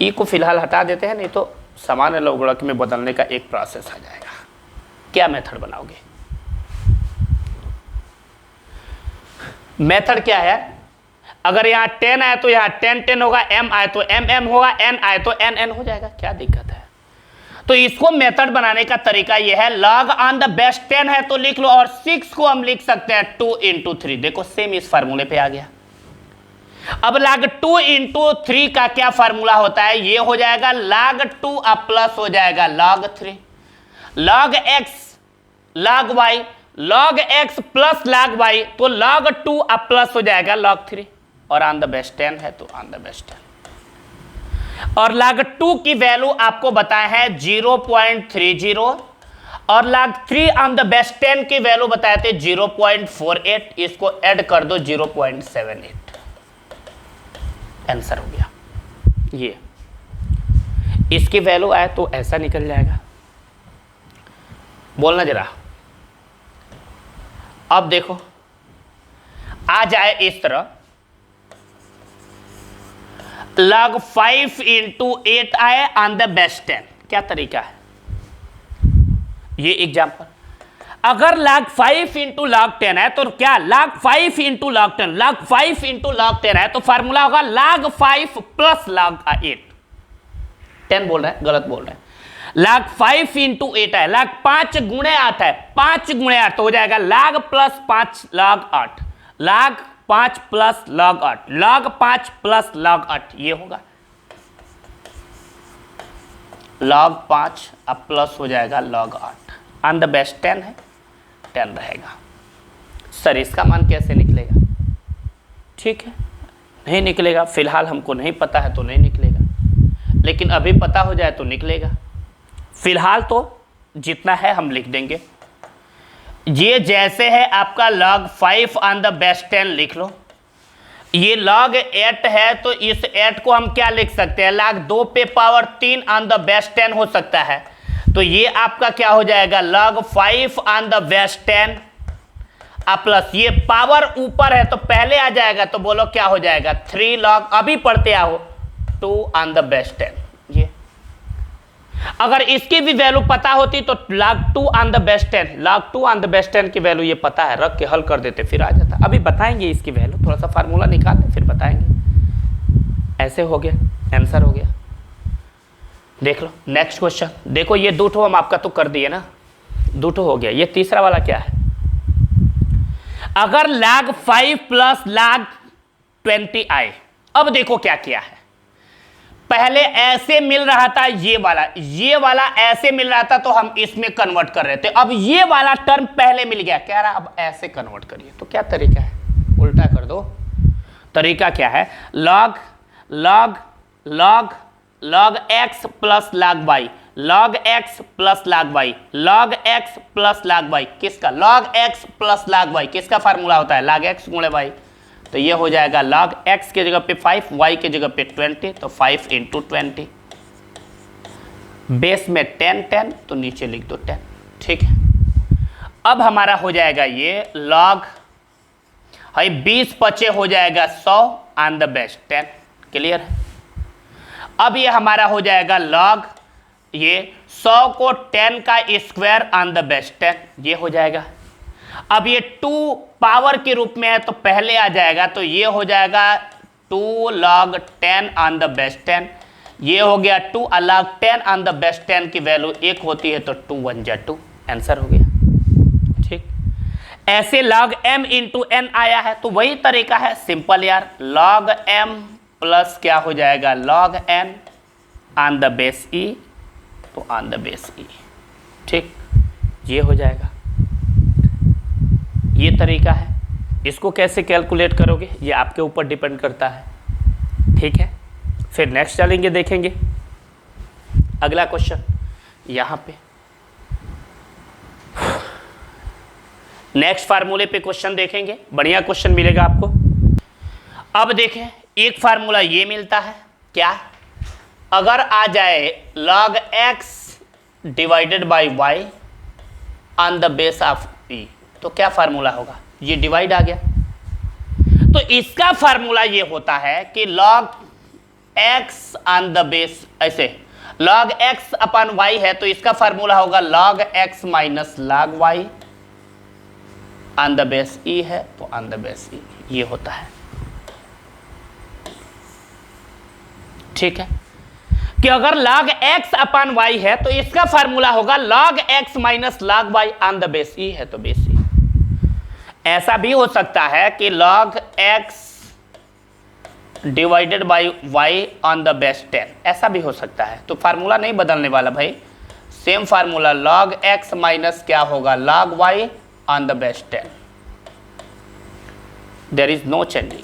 ई को फिलहाल हटा देते हैं, नहीं तो सामान्य लघुगणक में बदलने का एक प्रोसेस आ जाएगा। क्या मेथड बनाओगे? मेथड क्या है? अगर यहाँ 10 आए तो यहाँ 10 होगा, m आए तो m होगा, n आए तो n हो जाएगा। क्या दिक्कत है? तो इसको मेथड बनाने का तरीका यह है, log ऑन द बेस 10 है तो लिख लो, और 6 को हम लिख सकते हैं 2 इंटू 3। देखो सेम इस फार्मूले पे आ गया। अब log 2 इंटू 3 का क्या फार्मूला होता है? ये हो जाएगा log 2 अब प्लस हो जाएगा log 3, log x log y, log x plus log y तो log 2 अब प्लस हो जाएगा log 3, और ऑन द बेस 10 है तो ऑन द बेस 10। और log 2 की वैल्यू आपको बताया है 0.30, और log 3 ऑन द बेस 10 की वैल्यू बताए थे 0.48। इसको ऐड कर दो 0.78, आंसर हो गया। ये इसकी वैल्यू आए तो ऐसा निकल जाएगा। बोलना जरा। अब देखो, आ जाए इस तरह, log 5 इंटू 8 आए ऑन द बेस 10। क्या तरीका है? ये एग्जाम्पल, अगर log 5 इंटू log 10 है तो क्या log 5 into log 10, log 5 into log 10 है तो फार्मूला होगा log 5 प्लस log 8। 10 बोल रहे हैं, गलत बोल रहे हैं। log 5 इंटू 8 है, log 5 गुणे 8 है, 5 गुणे 8 तो हो जाएगा log plus 5 log 8, log 5 plus log 8, log 5 plus log 8, ये होगा log 5 अब प्लस हो जाएगा log 8। ऑन द बेस 10 है, 10 रहेगा। सर इसका मान कैसे निकलेगा? ठीक है, नहीं निकलेगा, फिलहाल हमको नहीं पता है तो नहीं निकलेगा, लेकिन अभी पता हो जाए तो निकलेगा। फिलहाल तो जितना है हम लिख देंगे। ये जैसे है आपका log 5 ऑन द बेस 10 लिख लो, ये log 8 है तो इस 8 को हम क्या लिख सकते हैं? log 2 पे पावर 3 ऑन द बेस 10 हो सकता है, तो ये आपका क्या हो जाएगा? log 5 on the base 10 plus ये पावर ऊपर है तो पहले आ जाएगा, तो बोलो क्या हो जाएगा? 3 log, अभी पढ़ते आओ, 2 ऑन द बेस 10। ये अगर इसकी भी वैल्यू पता होती तो log 2 on the base 10, log 2 on the base 10 की वैल्यू ये पता है, रख के हल कर देते फिर आ जाता। अभी बताएंगे इसकी वैल्यू, थोड़ा सा फार्मूला निकाल लें फिर बताएंगे। ऐसे हो गया, आंसर हो गया। देख लो नेक्स्ट क्वेश्चन। देखो ये 2 ठो हम आपका तो कर दिए ना, 2 ठो हो गया। ये तीसरा वाला क्या है? अगर log 5 प्लस log 20 आए, अब देखो क्या किया है। पहले ऐसे मिल रहा था, ये वाला ऐसे मिल रहा था, तो हम इसमें कन्वर्ट कर रहे थे। अब ये वाला टर्म पहले मिल गया, कह रहा अब ऐसे कन्वर्ट करिए। तो क्या तरीका है, उल्टा कर दो। तरीका क्या है, log log log log x plus log y, log x plus log y, log x plus log y. किसका, log x plus log y किसका फार्मूला होता है, लॉग एक्स गुणे वाई। तो ये हो जाएगा log x के जगह पे 5, y के जगह पे 20, तो 5 इंटू 20, बेस में 10 10, तो नीचे लिख दो 10। ठीक है, अब हमारा हो जाएगा ये log, हाई 20 पचे हो जाएगा 100 ऑन द बेस 10। क्लियर है। अब ये हमारा हो जाएगा log ये 100 को 10 का स्क्वायर ऑन द बेस 10, ये हो जाएगा। अब ये 2 पावर के रूप में है तो पहले आ जाएगा, तो ये हो जाएगा 2 log 10 ऑन द बेस 10। ये हो गया 2 log 10 ऑन द बेस 10 की वैल्यू 1 होती है, तो 2 1 जा 2, आंसर हो गया। ठीक, ऐसे log m इंटू n आया है, तो वही तरीका है, सिंपल यार। log m प्लस क्या हो जाएगा, log n on the base e, तो ऑन द बेस e। ठीक, ये हो जाएगा। ये तरीका है, इसको कैसे कैलकुलेट करोगे ये आपके ऊपर डिपेंड करता है। ठीक है, फिर नेक्स्ट चलेंगे, देखेंगे अगला क्वेश्चन। यहाँ पे नेक्स्ट फार्मूले पे क्वेश्चन देखेंगे, बढ़िया क्वेश्चन मिलेगा आपको। अब देखें, एक फार्मूला ये मिलता है, क्या, अगर आ जाए log x divided by y on the base of e, तो क्या फार्मूला होगा, ये डिवाइड आ गया। तो इसका फार्मूला ये होता है कि log x on the base, ऐसे log x अपन y है, तो इसका फार्मूला होगा log x minus log y on the base e है, तो ऑन द बेस e, ये होता है। ठीक है, कि अगर log x अपन y है तो इसका फार्मूला होगा log x minus log y on the base e है, तो बेस e। ऐसा भी हो सकता है कि log x divided by y on the base 10, ऐसा भी हो सकता है। तो फार्मूला नहीं बदलने वाला भाई, same formula log x minus क्या होगा, log y on the base 10। There is no changing,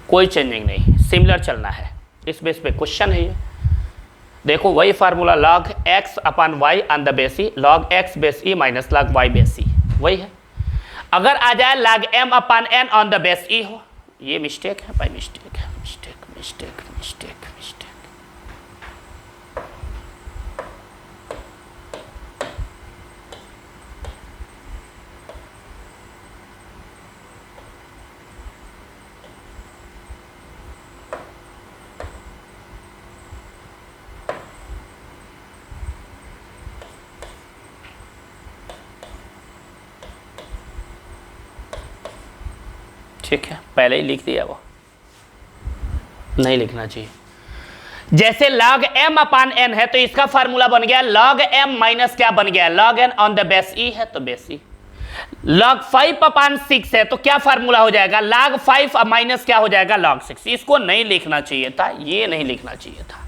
कोई चेंजिंग नहीं, सिमिलर चलना है। इस बेस पे क्वेश्चन है ये, देखो वही formula log x upon y on the base e, log x base e minus log y base e, वही है। अगर आ जाए log m upon n on the base e हो, ये मिस्टेक है भाई, मिस्टेक है, मिस्टेक मिस्टेक मिस्टेक मिस्टेक। ठीक है, पहले ही लिख दिया, वो नहीं लिखना चाहिए। जैसे log m अपान n है, तो इसका फार्मूला बन गया log m माइनस क्या बन गया, log n on the base e है, तो बेस e। log 5 अपान 6 है, तो क्या फार्मूला हो जाएगा, log 5 माइनस क्या हो जाएगा, log 6। इसको नहीं लिखना चाहिए था, ये नहीं लिखना चाहिए था,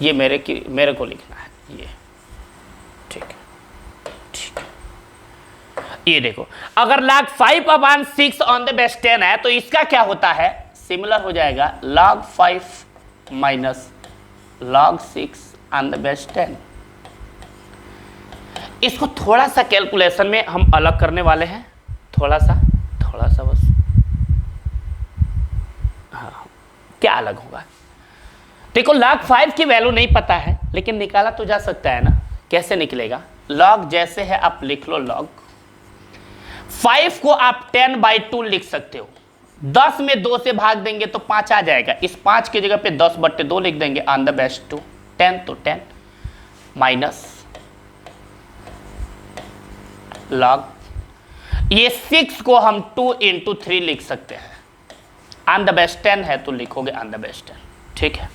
ये मेरे को लिखना है ये। ठीक है, ठीक है, ये देखो, अगर log 5 upon 6 on the base 10 है, तो इसका क्या होता है, सिमिलर हो जाएगा log 5 minus log 6 on the base 10। इसको थोड़ा सा कैलकुलेशन में हम अलग करने वाले हैं, थोड़ा सा बस। हाँ, क्या अलग होगा, देखो log 5 की वैल्यू नहीं पता है, लेकिन निकाला तो जा सकता है ना। कैसे निकलेगा, log जैसे है आप लिख लो, log 5 को आप 10/2 लिख सकते हो, 10 में 2 से भाग देंगे तो 5 आ जाएगा, इस 5 की जगह पे 10/2 लिख देंगे ऑन द बेस 2, 10 तो 10 माइनस log, ये 6 को हम 2 इंटू 3 लिख सकते हैं, ऑन द बेस 10 है तो लिखोगे ऑन द बेस 10। ठीक है,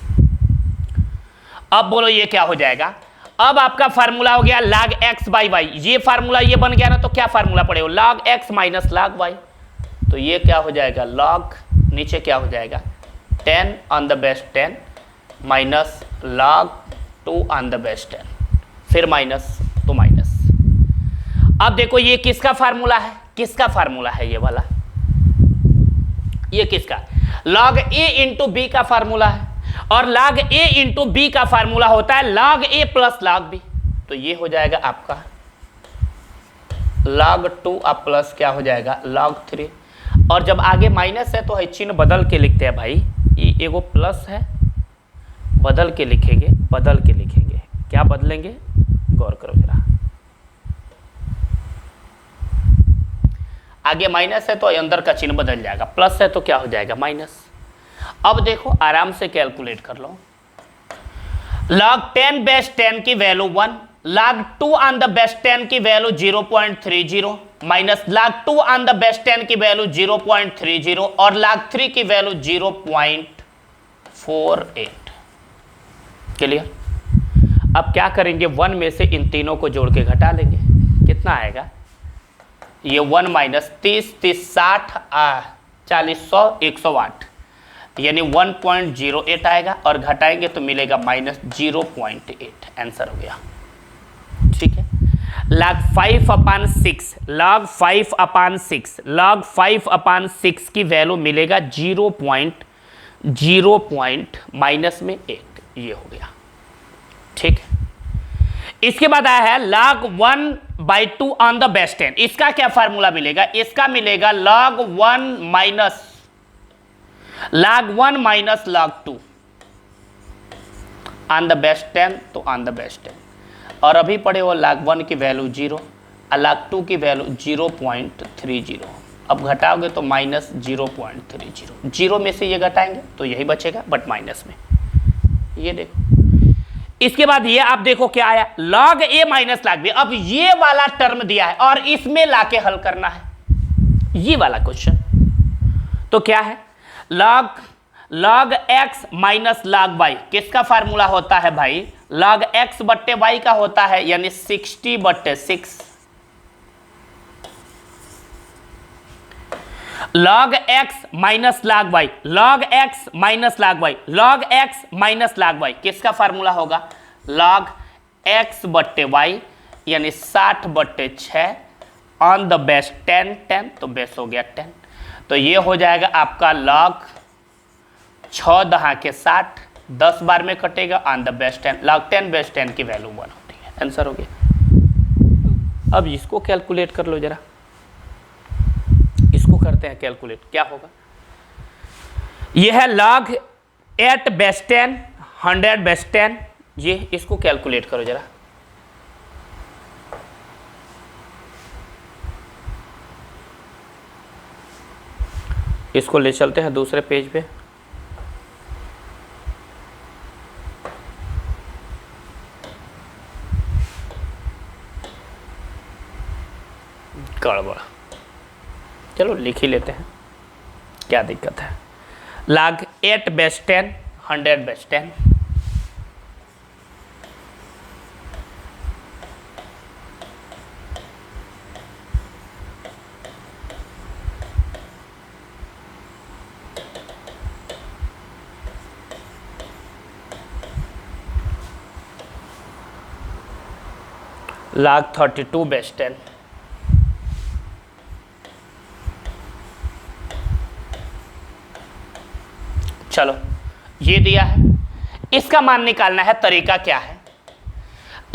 अब बोलो ये क्या हो जाएगा, अब आपका फार्मूला हो गया log x बाई वाई, ये फार्मूला ये बन गया ना, तो क्या फार्मूला पड़ेगा, log x minus log y, तो ये क्या हो जाएगा log, नीचे क्या हो जाएगा 10 on the base 10 minus log 2 on the base 10, फिर माइनस तो माइनस। अब देखो ये किसका फार्मूला है, किसका फार्मूला है ये वाला, ये किसका, log a इंटू बी का फार्मूला है, और log a इंटू बी का फार्मूला होता है log a plus log b। तो ये हो जाएगा आपका log 2 अब प्लस क्या हो जाएगा log 3, और जब आगे माइनस है तो है चिन्ह बदल के लिखते हैं भाई, ये एगो प्लस है, बदल के लिखेंगे, बदल के लिखेंगे, क्या बदलेंगे गौर करो जरा, आगे माइनस है तो अंदर का चिन्ह बदल जाएगा, प्लस है तो क्या हो जाएगा माइनस। अब देखो आराम से कैलकुलेट कर लो, log 10 बेस 10 की value 1, log 2 on the base 10 की value 0.30 minus log 2 on the base 10 की वैल्यू 0.30 और log 3 की वैल्यू 0.48। क्लियर। अब क्या करेंगे, 1 में से इन तीनों को जोड़ के घटा लेंगे, कितना आएगा, ये 1 माइनस 30 30 60 40 100 108 यानी 1.08 आएगा, और घटाएंगे तो मिलेगा माइनस 0.8, आंसर हो गया। ठीक है, log 5/6 log 5/6 log 5/6 की वैल्यू मिलेगा 0.0 माइनस में 8, ये हो गया। ठीक है, इसके बाद आया है log 1/2 ऑन द बेस 10, इसका क्या फार्मूला मिलेगा, इसका मिलेगा log 1 minus log 2 on the base 10, तो ऑन द बेस 10, और अभी पढ़े हो log 1 की वैल्यू 0 और log 2 की वैल्यू 0.30, अब घटाओगे तो माइनस 0.30, 0 में से ये घटाएंगे तो यही बचेगा बट माइनस में, ये देखो। इसके बाद ये आप देखो क्या आया, log a minus log b, अब ये वाला टर्म दिया है और इसमें लाके हल करना है ये वाला क्वेश्चन। तो क्या है, log x minus log y, किसका फार्मूला होता है भाई, log x बट्टे y का होता है, यानी 60/6 log x minus log y, log x minus log y, log x minus log y, किसका फार्मूला होगा, log x बट्टे y यानी 60/6 ऑन द बेस 10 10, तो बेस हो गया 10, तो ये हो जाएगा आपका log 6 दहा के 60, 10 बार में कटेगा on the base 10, log 10 base 10 की वैल्यू 1 होती है, आंसर हो गया। अब इसको कैलकुलेट कर लो जरा, इसको करते हैं कैलकुलेट, क्या होगा, यह है log 8 बेस 10 100 बेस 10, ये इसको कैलकुलेट करो जरा, इसको ले चलते हैं दूसरे पेज पे, गड़बड़, चलो लिख ही लेते हैं, क्या दिक्कत है, log 8 base 10 100 base 10, log 32 base 10, चलो ये दिया है, इसका मान निकालना है, तरीका क्या है,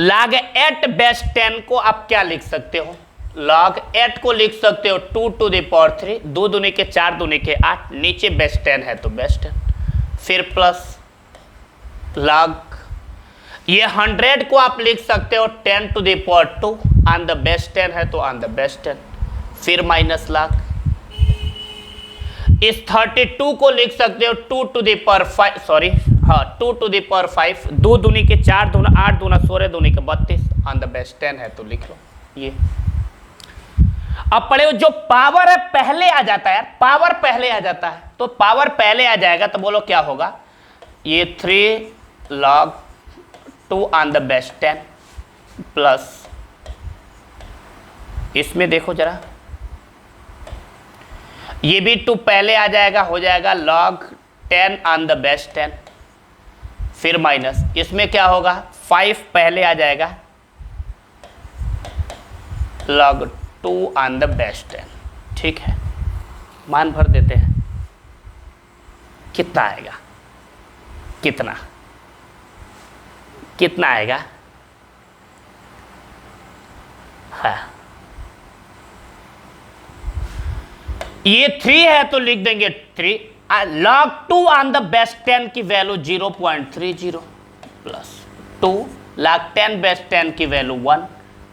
log 8 बेस 10 को आप क्या लिख सकते हो, log 8 को लिख सकते हो 2 to the power 3, 2 दूनी के 4 दूनी के 8, नीचे बेस 10 है तो बेस 10, फिर प्लस log ये 100 को आप लिख सकते हो 10 to the power 2 on the base 10 है तो ऑन द बेस 10, फिर माइनस log इस 32 को लिख सकते हो 2 to the power 5, सॉरी हाँ 2 to the power 5, 2 दूनी के 4 दूना 8 दूना 16 दूनी के 32 ऑन द बेस 10 है तो लिख लो ये। अब पढ़े जो पावर है पहले आ जाता है यार, पावर पहले आ जाता है, तो पावर पहले आ जाएगा तो बोलो क्या होगा, ये 3 log 2 on the base 10 plus, इसमें देखो जरा ये भी 2 पहले आ जाएगा, हो जाएगा log 10 ऑन द बेस 10, फिर माइनस, इसमें क्या होगा 5 पहले आ जाएगा, log 2 ऑन द बेस 10। ठीक है, मान भर देते हैं, कितना आएगा, कितना कितना आएगा, हाँ ये 3 है तो लिख देंगे 3, log 2 ऑन द बेस 10 की वैल्यू 0.30 प्लस 2 log 10 बेस 10 की value 1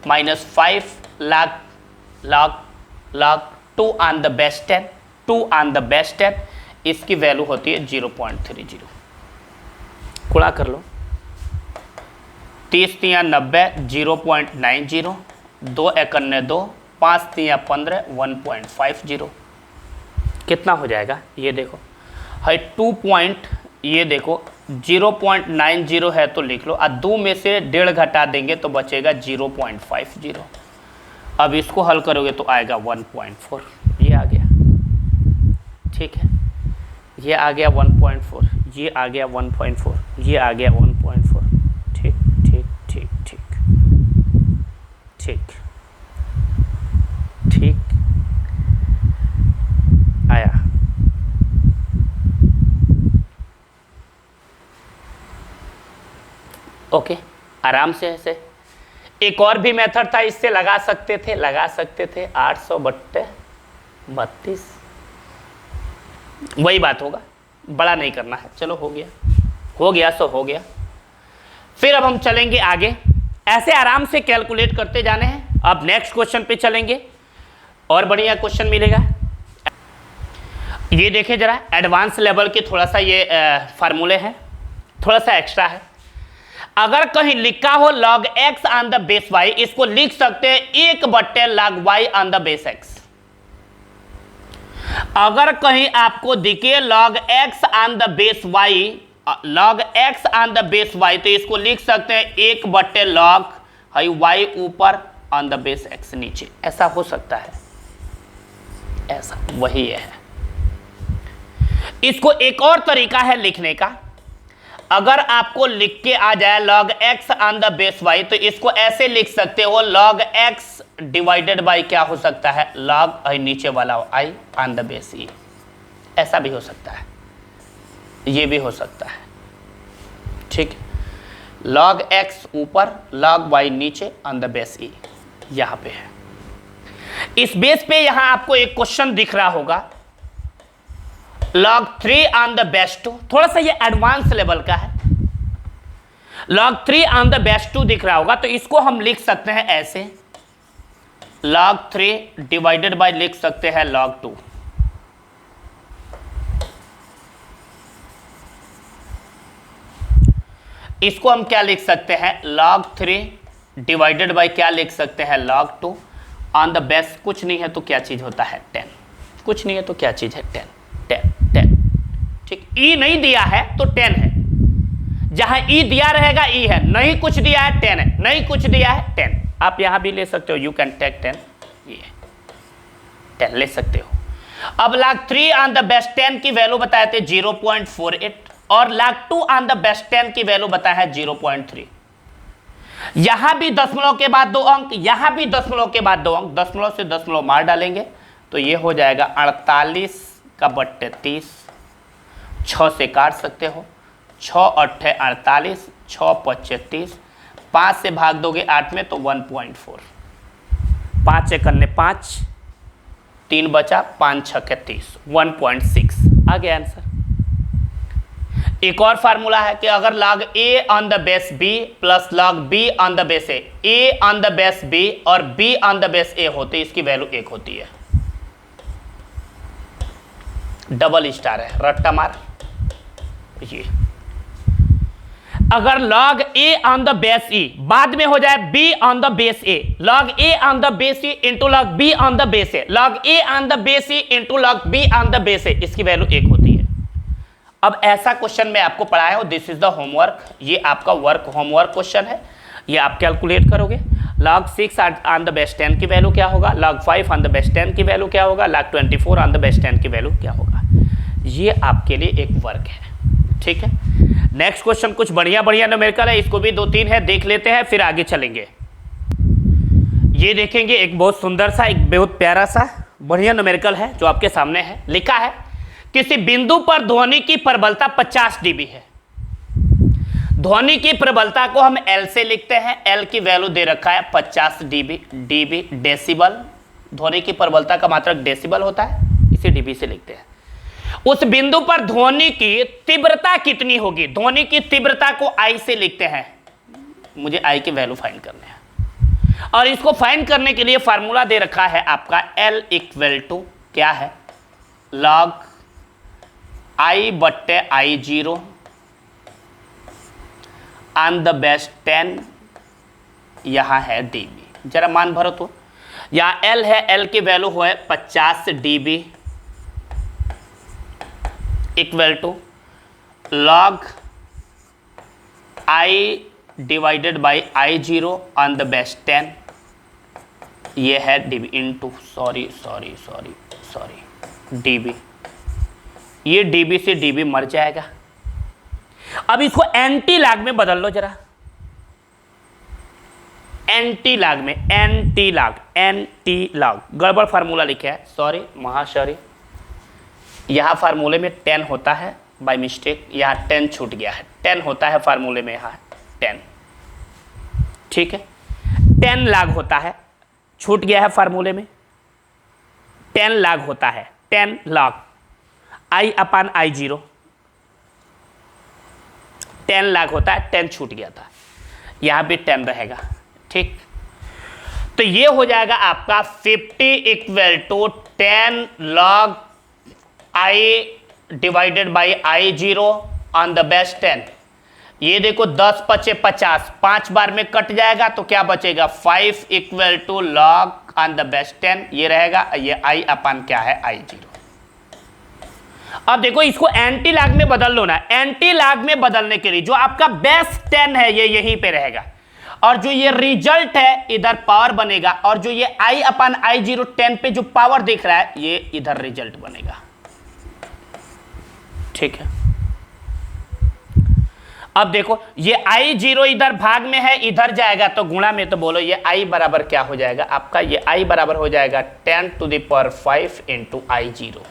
minus 5 log 2 on the base 10, 2 on the base 10, इसकी वैल्यू होती है 0.30। गुणा कर लो, 30 तिया 90, 0.90, 2 एकान्ने 2, 5 तिया 15, 1.50। कितना हो जाएगा ये देखो, है ये देखो 0.90 है तो लिख लो, और 2 में से 1.5 घटा देंगे तो बचेगा 0.50। अब इसको हल करोगे तो आएगा 1.4, ये आ गया। ठीक है, ये आ गया 1.4, ये आ गया 1.4, ये आ गया 1.4। ठीक ठीक ठीक ठीक ठीक ठीक आया। ओके, आराम से ऐसे एक और भी मेथड था, इससे लगा सकते थे 800/32, वही बात होगा, बड़ा नहीं करना है। चलो हो गया सो हो गया। फिर अब हम चलेंगे आगे, ऐसे आराम से कैलकुलेट करते जाने हैं। अब नेक्स्ट क्वेश्चन पे चलेंगे और बढ़िया क्वेश्चन मिलेगा। ये देखें जरा, एडवांस लेवल के थोड़ा सा ये फार्मूले हैं, थोड़ा सा एक्स्ट्रा है। अगर कहीं लिखा हो log x on the base y, इसको लिख सकते हैं 1/log y on the base x। अगर कहीं आपको दिखे log x on the base y, log x on the base y, तो इसको लिख सकते हैं 1/log y ऊपर ऑन द बेस x नीचे। ऐसा हो सकता है, ऐसा वही है। इसको एक और तरीका है लिखने का, अगर आपको लिख के आ जाए log x on the base y, तो इसको ऐसे लिख सकते हो log x डिवाइडेड बाय क्या हो सकता है, log नीचे वाला i on the base e। ऐसा भी हो सकता है, ये भी हो सकता है। ठीक, log x ऊपर log y नीचे ऑन द बेस e, यहां पे है। इस बेस पे यहां आपको एक क्वेश्चन दिख रहा होगा, log 3 ऑन द बेस 2, थोड़ा सा ये एडवांस लेवल का है। log 3 ऑन द बेस 2 दिख रहा होगा, तो इसको हम लिख सकते हैं ऐसे, log 3 डिवाइडेड बाय लिख सकते हैं log 2। इसको हम क्या लिख सकते हैं, log 3 डिवाइडेड बाय क्या लिख सकते हैं, log 2 ऑन द बेस, कुछ नहीं है तो क्या चीज होता है 10, कुछ नहीं है तो क्या चीज है 10। ठीक, ई नहीं दिया है तो 10 है, जहां ई दिया रहेगा ई है, नहीं कुछ दिया है 10 है, नहीं कुछ दिया है 10। आप यहां भी ले सकते हो, यू कैन टेक 10, ये 10 ले सकते हो। अब log 3 ऑन द बेस 10 की वैल्यू बताए थे 0.48, और log 2 ऑन द बेस 10 की वैल्यू बताया है 0.3। यहां भी दशमलव के बाद 2 अंक, यहां भी दशमलव के बाद 2 अंक, दशमलव से दशमलव मार डालेंगे तो ये हो जाएगा 48/30। 6 से काट सकते हो, 6 8 48, 6 5 30, 5 से भाग दोगे 8 में तो 1.4, 5 1 5, 3 बचा, 5 6 30, 1.6 आ गया आंसर। एक और फार्मूला है कि अगर log a on the base b plus log b on the base a on the base b और b on the base a होते, इसकी वैल्यू 1 होती है। डबल स्टार है, रट्टा मार। ये अगर log a on the base e बाद में हो जाए b on the base a, log a on the base e into log b on the base a, log a on the base e into log b on the base a, इसकी value 1 होती है। अब ऐसा question मैं आपको पढ़ाया हूं, this is the homework, ये आपका होमवर्क क्वेश्चन है, ये आप कैलकुलेट करोगे। log 6 ऑन द बेस 10 की वैल्यू क्या होगा, log 5 ऑन द बेस 10 की वैल्यू क्या होगा, log 24 ऑन द बेस 10 की वैल्यू क्या होगा। ये आपके लिए एक वर्क है। ठीक है, नेक्स्ट क्वेश्चन कुछ बढ़िया बढ़िया न्यूमेरिकल है, इसको भी 2-3 है, देख लेते हैं फिर आगे चलेंगे। ये देखेंगे एक बहुत सुंदर सा, एक बहुत प्यारा सा बढ़िया न्यूमेरिकल है जो आपके सामने है। लिखा है किसी बिंदु पर ध्वनि की प्रबलता 50 dB है। ध्वनि की प्रबलता को हम L से लिखते हैं, L की वैल्यू दे रखा है 50 dB डेसिबल। ध्वनि की प्रबलता का मात्रक डेसिबल होता है, इसे dB से लिखते हैं। उस बिंदु पर ध्वनि की तीव्रता कितनी होगी? ध्वनि की तीव्रता को I से लिखते हैं, मुझे I की वैल्यू फाइंड करने हैं और इसको फाइंड करने के लिए फार्मूला दे रखा है आपका L इक्वल टू क्या है, log I बट्टे I0 ऑन द बेस 10, यहां है dB। जरा मान भरो तो, यहां L है, L की वैल्यू है 50 dB equal to log I divided by I0 on the base 10, ये है dB इंटू सॉरी dB। ये dB से dB मर जाएगा। अब इसको एंटी लैग में बदल लो जरा, एंटी लैग में, एंटी लैग गड़बड़ फार्मूला लिखा है, सॉरी महाशॉरी। यहाँ फार्मूले में 10 होता है बाय मिस्टेक, यहाँ 10 छूट गया है, 10 होता है फार्मूले में, यहाँ 10। ठीक है, 10 लैग होता है, छूट गया है फार्मूले में, 10 लैग होता है, 10 lag I upon I0, 10 lag होता है, 10 छूट गया था, यहाँ भी 10 रहेगा। ठीक, तो ये हो जाएगा आपका 50 equal to 10 log I divided by I0 on the base 10। ये देखो 10 पचे 50, 5 बार में कट जाएगा तो क्या बचेगा, 5 equal to log on the base 10, ये रहेगा, ये I अपान क्या है I0। अब देखो इसको एंटी लैग में बदल लो ना, एंटी लैग में बदलने के लिए जो आपका बेस 10 है ये यहीं पे रहेगा और जो ये रिजल्ट है इधर पावर बनेगा और जो ये I अपान I0 10 पे जो पावर दिख रहा है ये इधर रिजल्ट बनेगा। ठीक है, अब देखो ये I0 इधर भाग में है, इधर जाएगा तो गुणा में, तो बोलो ये I बराबर क्या हो जाएगा आपका, ये I बराबर हो जाएगा 10 to the power 5 into I0।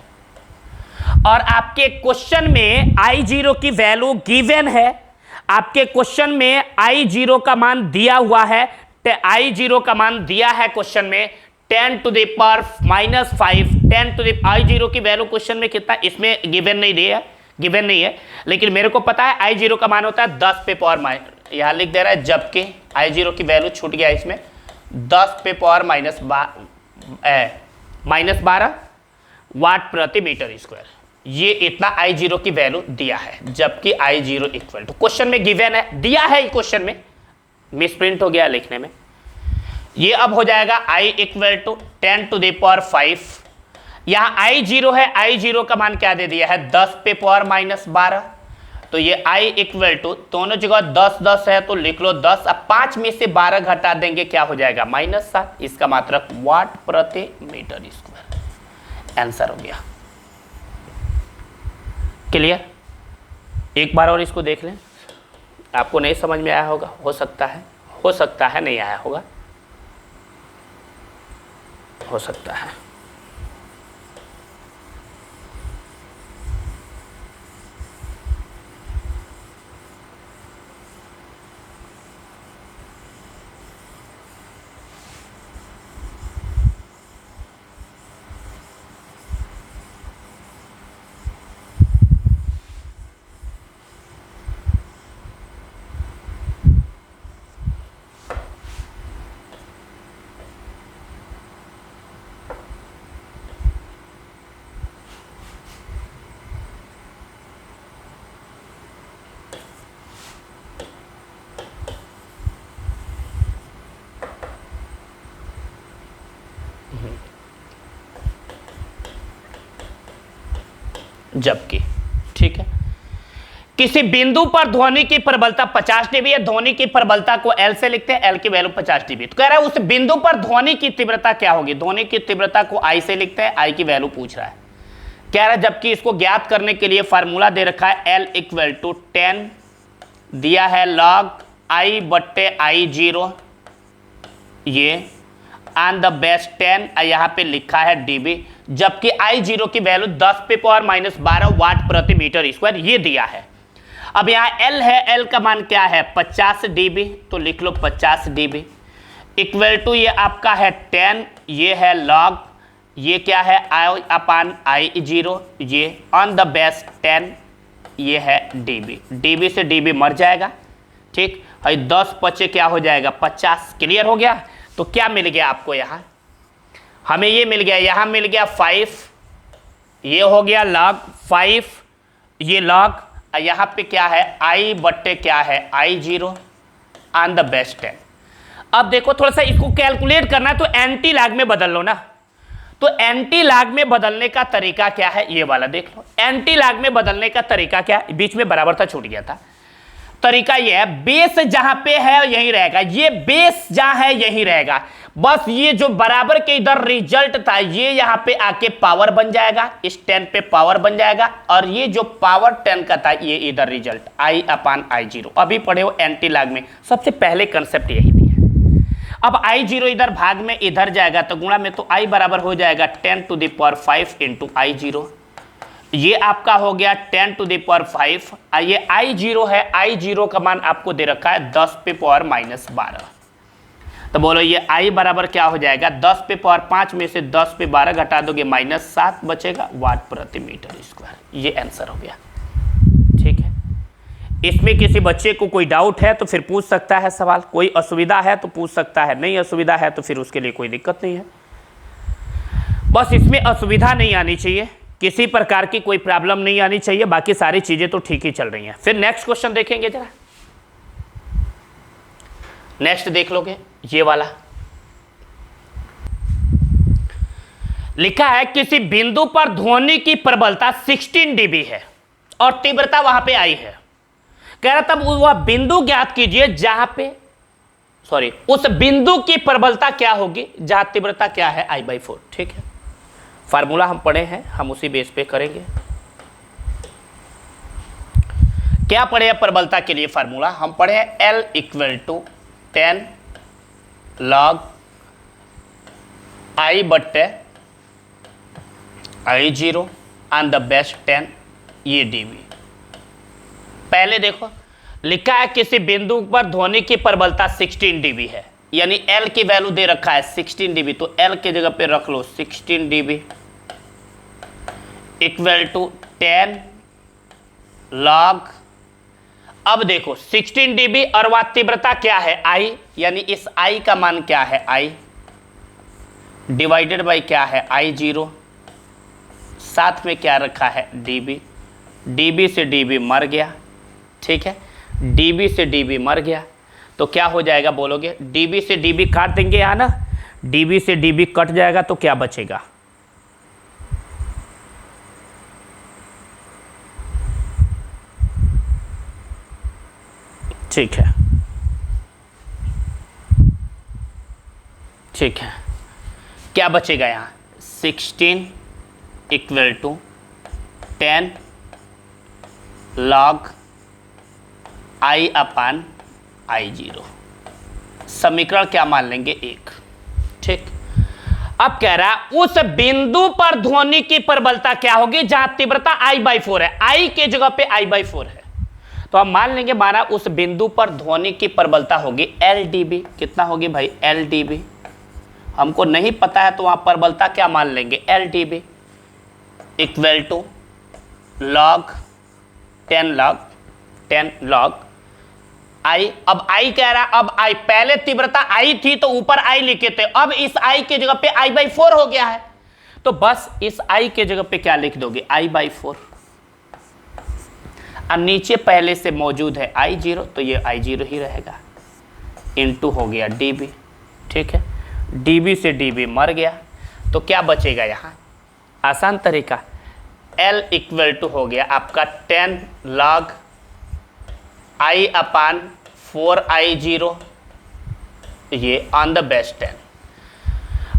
और आपके क्वेश्चन में I0 की वैल्यू गिवन है, आपके क्वेश्चन में I0 का मान दिया हुआ है, I0 का मान दिया है क्वेश्चन में 10 to the power -5, 10 to the I0 की वैल्यू क्वेश्चन में कितना, इसमें गिवन नहीं दिया, गिवन नहीं है, लेकिन मेरे को पता है I0 का मान होता है 10 पे पावर माइनस, यहां लिख दे रहा है, जबकि I0 की वैल्यू छूट गया इसमें 10 पे पावर -12 वाट प्रति मीटर स्क्वायर, ये इतना I0 की वैल्यू दिया है, जबकि I0 इक्वल टू क्वेश्चन में गिवन है, दिया है क्वेश्चन में, मिसप्रिंट हो गया लिखने में। ये अब हो जाएगा I equal to 10 to the power 5, यहाँ I0 है, I0 का मान क्या दे दिया है 10 पे पावर -12, तो ये I इक्वल टू दोनों जगह 10 है तो लिख लो 10, अब 5 में से 12 घटा देंगे क्या हो जाएगा -7, इसका मात्रक वाट प्रति मीटर स्क्वायर। आंसर हो गया। क्लियर, एक बार और इसको देख लें, आपको नहीं समझ में आया होगा, हो सकता है नहीं आया होगा, हो सकता है। जबकि ठीक है, किसी बिंदु पर ध्वनि की प्रबलता 50 dB है, ध्वनि की प्रबलता को L से लिखते हैं, L की वैल्यू 50 dB, तो कह रहा है उस बिंदु पर ध्वनि की तीव्रता क्या होगी, ध्वनि की तीव्रता को I से लिखते हैं, I की वैल्यू पूछ रहा है, कह रहा है जबकि इसको ज्ञात करने के लिए फार्मूला दे रखा है L इक्वल टू 10 दिया है log I बट्टे I0 ये एंड द बेस 10 यहाँ पे लिखा है dB, जबकि I0 की वैल्यू 10 पे पावर माइनस 12 वाट प्रति मीटर स्क्वायर ये दिया है। अब यहाँ L है, L का मान क्या है 50 dB, तो लिख लो 50 dB इक्वल टू ये आपका है 10, ये है log ये क्या है I अपान I0 ये ऑन द बेस 10 ये है dB, dB से dB मर जाएगा, ठीक है 10 पचे क्या हो जाएगा 50, क्लियर हो गया। तो क्या मिल गया आपको यहाँ, हमें ये मिल गया, यहाँ मिल गया 5, ये हो गया log 5 ये log, यहाँ पे क्या है I बट्टे क्या है I0 ऑन द बेस 10। अब देखो थोड़ा सा इसको कैलकुलेट करना है तो एंटी लैग में बदल लो ना, तो एंटी लैग में बदलने का तरीका क्या है ये वाला देख लो। एंटी लैग में बदलने का तरीका क्या है, बीच में बराबर था छूट गया था। तरीका ये है बेस जहां पे है यही रहेगा, ये बेस जहां है यही रहेगा, बस ये जो बराबर के इधर रिजल्ट था ये यहां पे आके पावर बन जाएगा, इस 10 पे पावर बन जाएगा, और ये जो पावर 10 का था ये इधर रिजल्ट I अपान I0। अभी पढ़े हो एंटी लैग में सबसे पहले कंसेप्ट यही दिया। अब I0 इधर भाग में इधर जाएगा तो गुणा में, तो I बराबर हो जाएगा 10 to the power 5 into I0, ये आपका हो गया 10 टू द पावर 5, ये I0 है, I0 का मान आपको दे रखा है 10 पे पावर माइनस 12, तो बोलो ये I बराबर क्या हो जाएगा 10 पे पावर 5 में से 10 पे 12 घटा दोगे माइनस 7 बचेगा वाट प्रति मीटर स्क्वायर, ये आंसर हो गया। ठीक है, इसमें किसी बच्चे को कोई डाउट है तो फिर पूछ सकता है सवाल, कोई असुविधा है तो पूछ सकता है, नहीं असुविधा है तो फिर उसके लिए कोई दिक्कत नहीं है। बस इसमें असुविधा नहीं आनी चाहिए, किसी प्रकार की कोई प्रॉब्लम नहीं आनी चाहिए, बाकी सारी चीजें तो ठीक ही चल रही हैं। फिर नेक्स्ट क्वेश्चन देखेंगे जरा, नेक्स्ट देख लोगे ये वाला लिखा है किसी बिंदु पर ध्वनि की प्रबलता 16 dB है और तीव्रता वहां पे आई है। कह रहा तब वह बिंदु ज्ञात कीजिए जहां पे उस बिंदु की प्रबलता क्या होगी जहां तीव्रता क्या है I/4। ठीक है, फार्मूला हम पढ़े हैं, हम उसी बेस पे करेंगे। क्या पढ़े हैं प्रबलता के लिए फार्मूला, हम पढ़े हैं L equal to 10 log I बट्टे I0 ऑन द बेस 10 ये dB। पहले देखो लिखा है किसी बिंदु पर ध्वनि की प्रबलता 16 dB है, यानी L की वैल्यू दे रखा है 16 dB, तो L के जगह पे रख लो 16 dB इक्वल टू 10 log, अब देखो 16 dB और वह तीव्रता क्या है I, यानी इस I का मान क्या है I डिवाइडेड बाई क्या है I0, साथ में क्या रखा है dB, dB से dB मर गया। ठीक है, dB से dB मर गया तो क्या हो जाएगा बोलोगे, dB से dB काट देंगे यहाँ ना, dB से dB कट जाएगा तो क्या बचेगा, ठीक है, ठीक है, क्या बचेगा यहाँ 16 equal to 10 log I upon I0, समीकरण क्या मान लेंगे 1। ठीक, अब कह रहा है उस बिंदु पर ध्वनि की प्रबलता क्या होगी जहां तीव्रता I/4 है, I के जगह पे I/4 है, तो हम मान लेंगे माना उस बिंदु पर ध्वनि की प्रबलता होगी L dB। कितना होगी भाई L dB, हमको नहीं पता है तो वहां प्रबलता क्या मान लेंगे L dB equal to log 10 log I। अब I कह रहा, अब I पहले तीव्रता I थी तो ऊपर I लिखे थे, अब इस I के जगह पे I/4 हो गया है, तो बस इस I के जगह पे क्या लिख दोगे I/4, अब नीचे पहले से मौजूद है I0 तो ये I0 ही रहेगा, इनटू हो गया dB। ठीक है, dB से dB मर गया तो क्या बचेगा यहाँ, आसान तरीका L इक्वल टू हो गया आपका 10 log I अपान 4 I0 ये ऑन द बेस 10।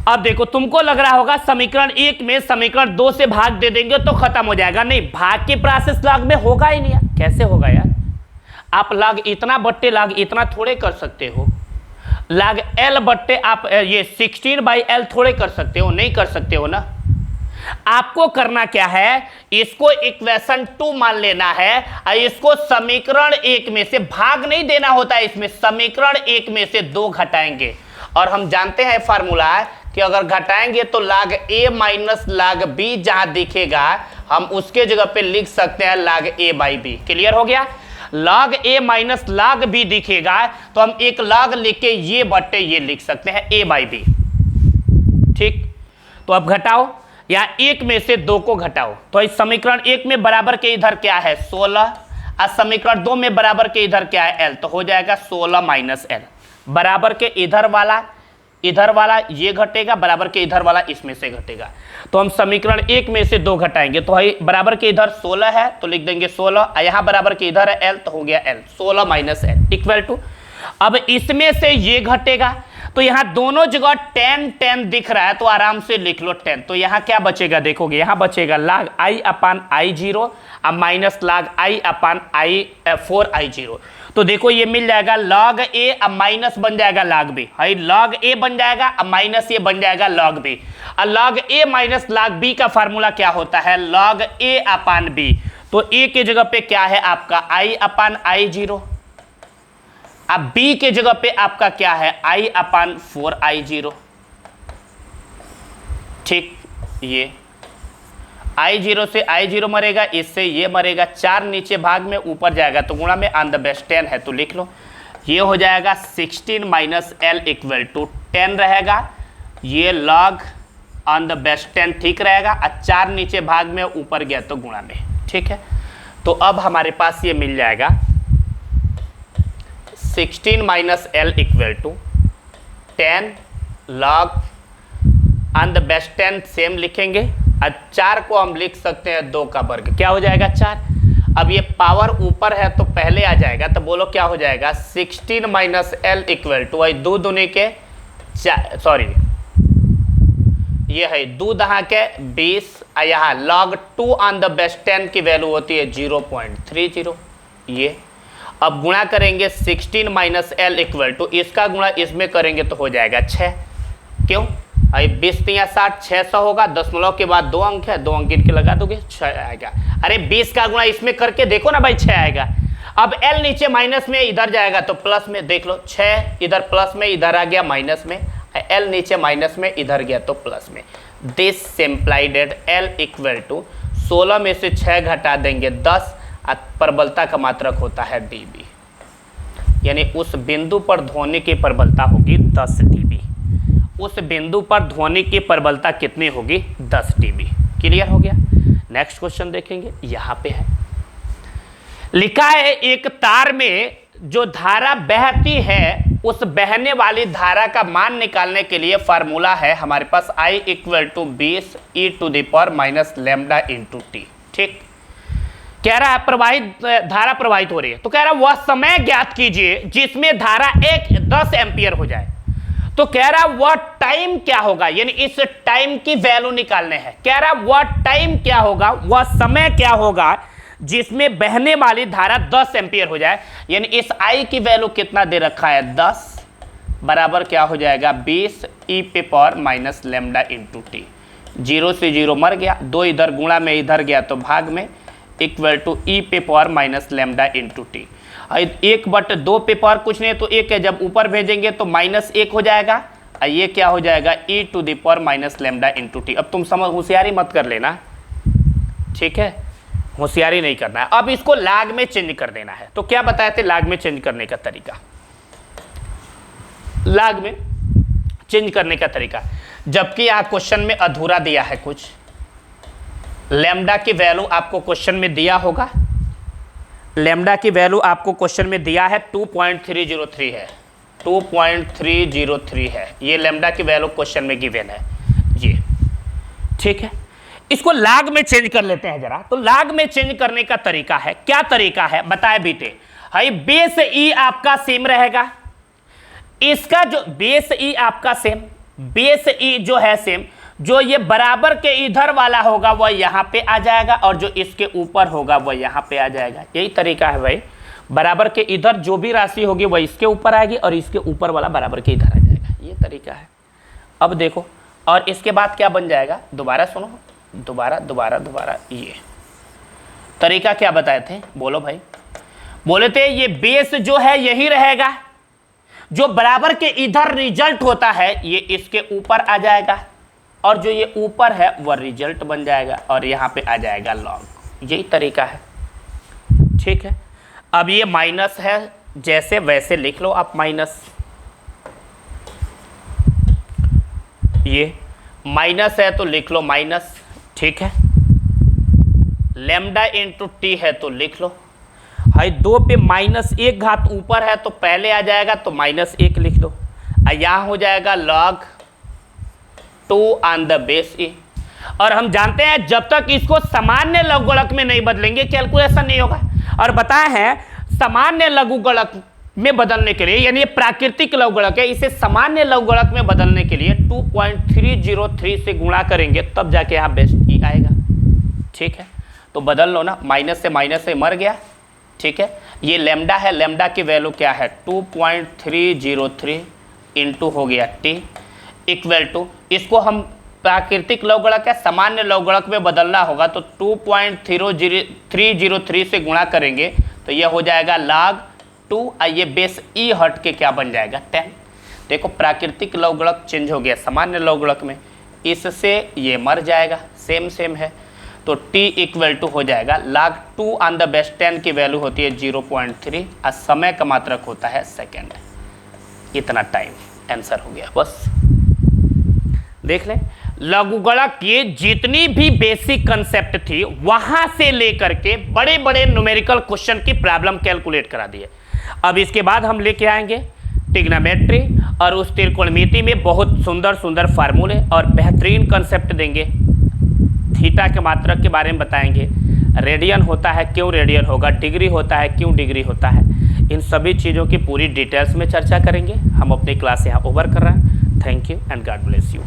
अब देखो तुमको लग रहा होगा समीकरण 1 में समीकरण 2 से भाग दे देंगे तो खत्म हो जाएगा। नहीं, भाग की प्रोसेस log में होगा ही नहीं। कैसे होगा यार? आप log इतना बट्टे log इतना थोड़े कर सकते हो। log l बट्टे आप ये 16/l थोड़े कर सकते हो, नहीं कर सकते हो ना। आपको करना क्या है, इसको इक्वेशन 2 मान लेना है और इसको समीकरण 1 में से भाग नहीं देना होता है, इसमें समीकरण 1 में से 2 घटाएंगे। और हम जानते हैं फार्मूला कि अगर घटाएंगे तो log a minus log b जहां दिखेगा हम उसके जगह पे लिख सकते हैं log a/b। क्लियर हो गया? log a minus log b दिखेगा तो हम एक log लिख के ये बट्टे ये लिख सकते हैं a/b। ठीक, तो अब घटाओ, या 1 में से 2 को घटाओ। तो इस समीकरण 1 में बराबर के इधर क्या है 16, और समीकरण 2 में बराबर के इधर क्या है l, तो हो जाएगा 16 माइनस l। बराबर के इधर वाला ये घटेगा, बराबर के इधर वाला इसमें से घटेगा। तो हम समीकरण 1 में से 2 घटाएंगे तो बराबर के इधर 16 है तो लिख देंगे 16, यहाँ बराबर के इधर है l तो हो गया l, 16 minus l equal to, अब इसमें से ये घटेगा तो यहाँ दोनों जगह 10 दिख रहा है तो आराम से लिख लो 10। तो यहाँ क्या बचेगा देखोगे, यहाँ बचेगा log i/i0 और माइनस log i/4i0। तो देखो ये मिल जाएगा log a अब माइनस बन जाएगा log b, है log a बन जाएगा अब माइनस ये बन जाएगा log b। और log a minus log b का फार्मूला क्या होता है log a/b। तो a के जगह पे क्या है आपका i/i0, अब b के जगह पे आपका क्या है i/4i0। ठीक, ये i0 से i0 मरेगा, इससे ये मरेगा, 4 नीचे भाग में ऊपर जाएगा तो गुणा में ऑन द बेस 10 है तो लिख लो। ये हो जाएगा 16 माइनस l इक्वल टू 10 रहेगा, ये log ऑन द बेस 10 ठीक रहेगा, और 4 नीचे भाग में ऊपर गया तो गुणा में। ठीक है, तो अब हमारे पास ये मिल जाएगा 16 minus l equal to 10 log on the base 10 same लिखेंगे, और 4 को हम लिख सकते हैं 2 का वर्ग, क्या हो जाएगा 4। अब ये पावर ऊपर है तो पहले आ जाएगा, तो बोलो क्या हो जाएगा 16 माइनस l इक्वल टू 2 दूनी के 4, सॉरी ये है 2 दहा के 20, यहाँ log 2 ऑन द बेस 10 की वैल्यू होती है 0.30। ये अब गुणा करेंगे 16 माइनस l इक्वल टू इसका गुणा इसमें करेंगे तो हो जाएगा 6। क्यों? 20 या 60 600 होगा, दशमलव के बाद 2 अंक है, 2 अंक इनके लगा दोगे 6 आएगा। अरे 20 का गुणा इसमें करके देखो ना भाई 6 आएगा। अब l नीचे माइनस में इधर जाएगा तो प्लस में, देख लो 6 इधर प्लस में इधर आ गया माइनस में, l नीचे माइनस में इधर गया तो प्लस में। दिस सिंप्लाइड l इक्वल टू 16 में से 6 घटा देंगे 10, प्रबलता का मात्रक होता है dB, यानी उस बिंदु पर ध्वनि की प्रबलता होगी 10 dB। उस बिंदु पर ध्वनि की प्रबलता कितनी होगी 10 dB। क्लियर हो गया? नेक्स्ट क्वेश्चन देखेंगे, यहाँ पे है लिखा है एक तार में जो धारा बहती है उस बहने वाली धारा का मान निकालने के लिए फार्मूला है हमारे पास I equal to 20 e to the power minus lambda into t. ठीक, कह रहा है धारा प्रवाहित हो रही है, तो कह रहा है वह समय ज्ञात कीजिए जिसमें धारा 10 एम्पियर हो जाए। तो कह रहा वह टाइम क्या होगा, यानी इस टाइम की वैल्यू निकालने हैं। कह रहा वह टाइम क्या होगा, वह समय क्या होगा जिसमें बहने वाली धारा 10 एम्पियर हो जाए, यानी इस I की वैल्यू कितना दे रखा है 10, बराबर क्या हो जाएगा 20 e पे power minus lambda into T. 0 से 0 मर गया, 2 इधर गुणा में इधर गया तो भाग में, इक्वल टू e पे power minus lambda into T. 1/2 पे पावर कुछ नहीं तो 1 है, जब ऊपर भेजेंगे तो -1 हो जाएगा, और ये क्या हो जाएगा e to the power minus lambda into t. अब तुम समझ, होशियारी मत कर लेना, ठीक है, होशियारी नहीं करना है। अब इसको लाग में चेंज कर देना है। तो क्या बताए थे लाग में चेंज करने का तरीका? लाग में चेंज करने का तरीका, जबकि यहाँ क्वेश्चन में अधूरा दिया है कुछ, लैम्डा की वैल्यू आपको क्वेश्चन में दिया होगा, लैम्डा की वैल्यू आपको क्वेश्चन में दिया है 2.303 है, 2.303 है, ये लैम्डा की वैल्यू क्वेश्चन में गिवन है ये। ठीक है, इसको लाग में चेंज कर लेते हैं जरा। तो लाग में चेंज करने का तरीका है, क्या तरीका है बताए बेटे? हाई बेस ई आपका सेम रहेगा, इसका जो बेस ई आपका सेम, बेस ई जो है सेम, जो ये बराबर के इधर वाला होगा वह यहाँ पे आ जाएगा और जो इसके ऊपर होगा वह यहाँ पे आ जाएगा। यही तरीका है भाई, बराबर के इधर जो भी राशि होगी वह इसके ऊपर आएगी और इसके ऊपर वाला बराबर के इधर आ जाएगा। ये तरीका है। अब देखो, और इसके बाद क्या बन जाएगा, दोबारा सुनो, दोबारा ये तरीका क्या बताए थे, बोलो भाई। बोले थे ये बेस जो है यही रहेगा, जो बराबर के इधर रिजल्ट होता है ये इसके ऊपर आ जाएगा और जो ये ऊपर है वह रिजल्ट बन जाएगा और यहाँ पे आ जाएगा लॉग। यही तरीका है, ठीक है। अब ये माइनस है, जैसे वैसे लिख लो आप माइनस, ये माइनस है तो लिख लो माइनस, ठीक है। लैम्डा इंटू टी है तो लिख लो, भाई 2 पे -1 घात ऊपर है तो पहले आ जाएगा तो -1 लिख दो, यहाँ हो जाएगा log 2 ऑन द बेस ई। और हम जानते हैं जब तक इसको सामान्य लघुगणक में नहीं बदलेंगे कैलकुलेशन नहीं होगा। और बताए हैं सामान्य लघुगणक में बदलने के लिए, यानी ये प्राकृतिक लघुगणक है, इसे सामान्य लघुगणक में बदलने के लिए 2.303 से गुणा करेंगे तब जाके यहाँ बेस ई आएगा, ठीक है। तो बदल लो ना, माइनस से मर गया, ठीक है। ये लैम्डा है, लैम्डा की वैल्यू क्या है 2.303 इंटू हो गया टी इक्वल टू, इसको हम प्राकृतिक लघुगणक है सामान्य लघुगणक में बदलना होगा तो 2.303 से गुणा करेंगे तो यह हो जाएगा log 2, ये बेस ई हट के क्या बन जाएगा 10। देखो प्राकृतिक लघुगणक चेंज हो गया सामान्य लघुगणक में, इससे ये मर जाएगा, सेम है। तो t इक्वल टू हो जाएगा log 2 ऑन द बेस 10 की वैल्यू होती है 0.3 और समय का मात्रक होता है सेकेंड। इतना टाइम आंसर हो गया, बस देख लें। लघुगणक ये जितनी भी बेसिक कंसेप्ट थी वहां से लेकर के बड़े बड़े न्यूमेरिकल क्वेश्चन की प्रॉब्लम कैलकुलेट करा दिए। अब इसके बाद हम लेके आएंगे ट्रिग्नोमेट्री और उस त्रिकोणमिति में बहुत सुंदर सुंदर फार्मूले और बेहतरीन कंसेप्ट देंगे। थीटा के मात्रक के बारे में बताएंगे, रेडियन होता है क्यों रेडियन होगा, डिग्री होता है क्यों डिग्री होता है, इन सभी चीज़ों की पूरी डिटेल्स में चर्चा करेंगे। हम अपनी क्लास यहाँ ओवर कर रहे हैं। Thank you and God bless you.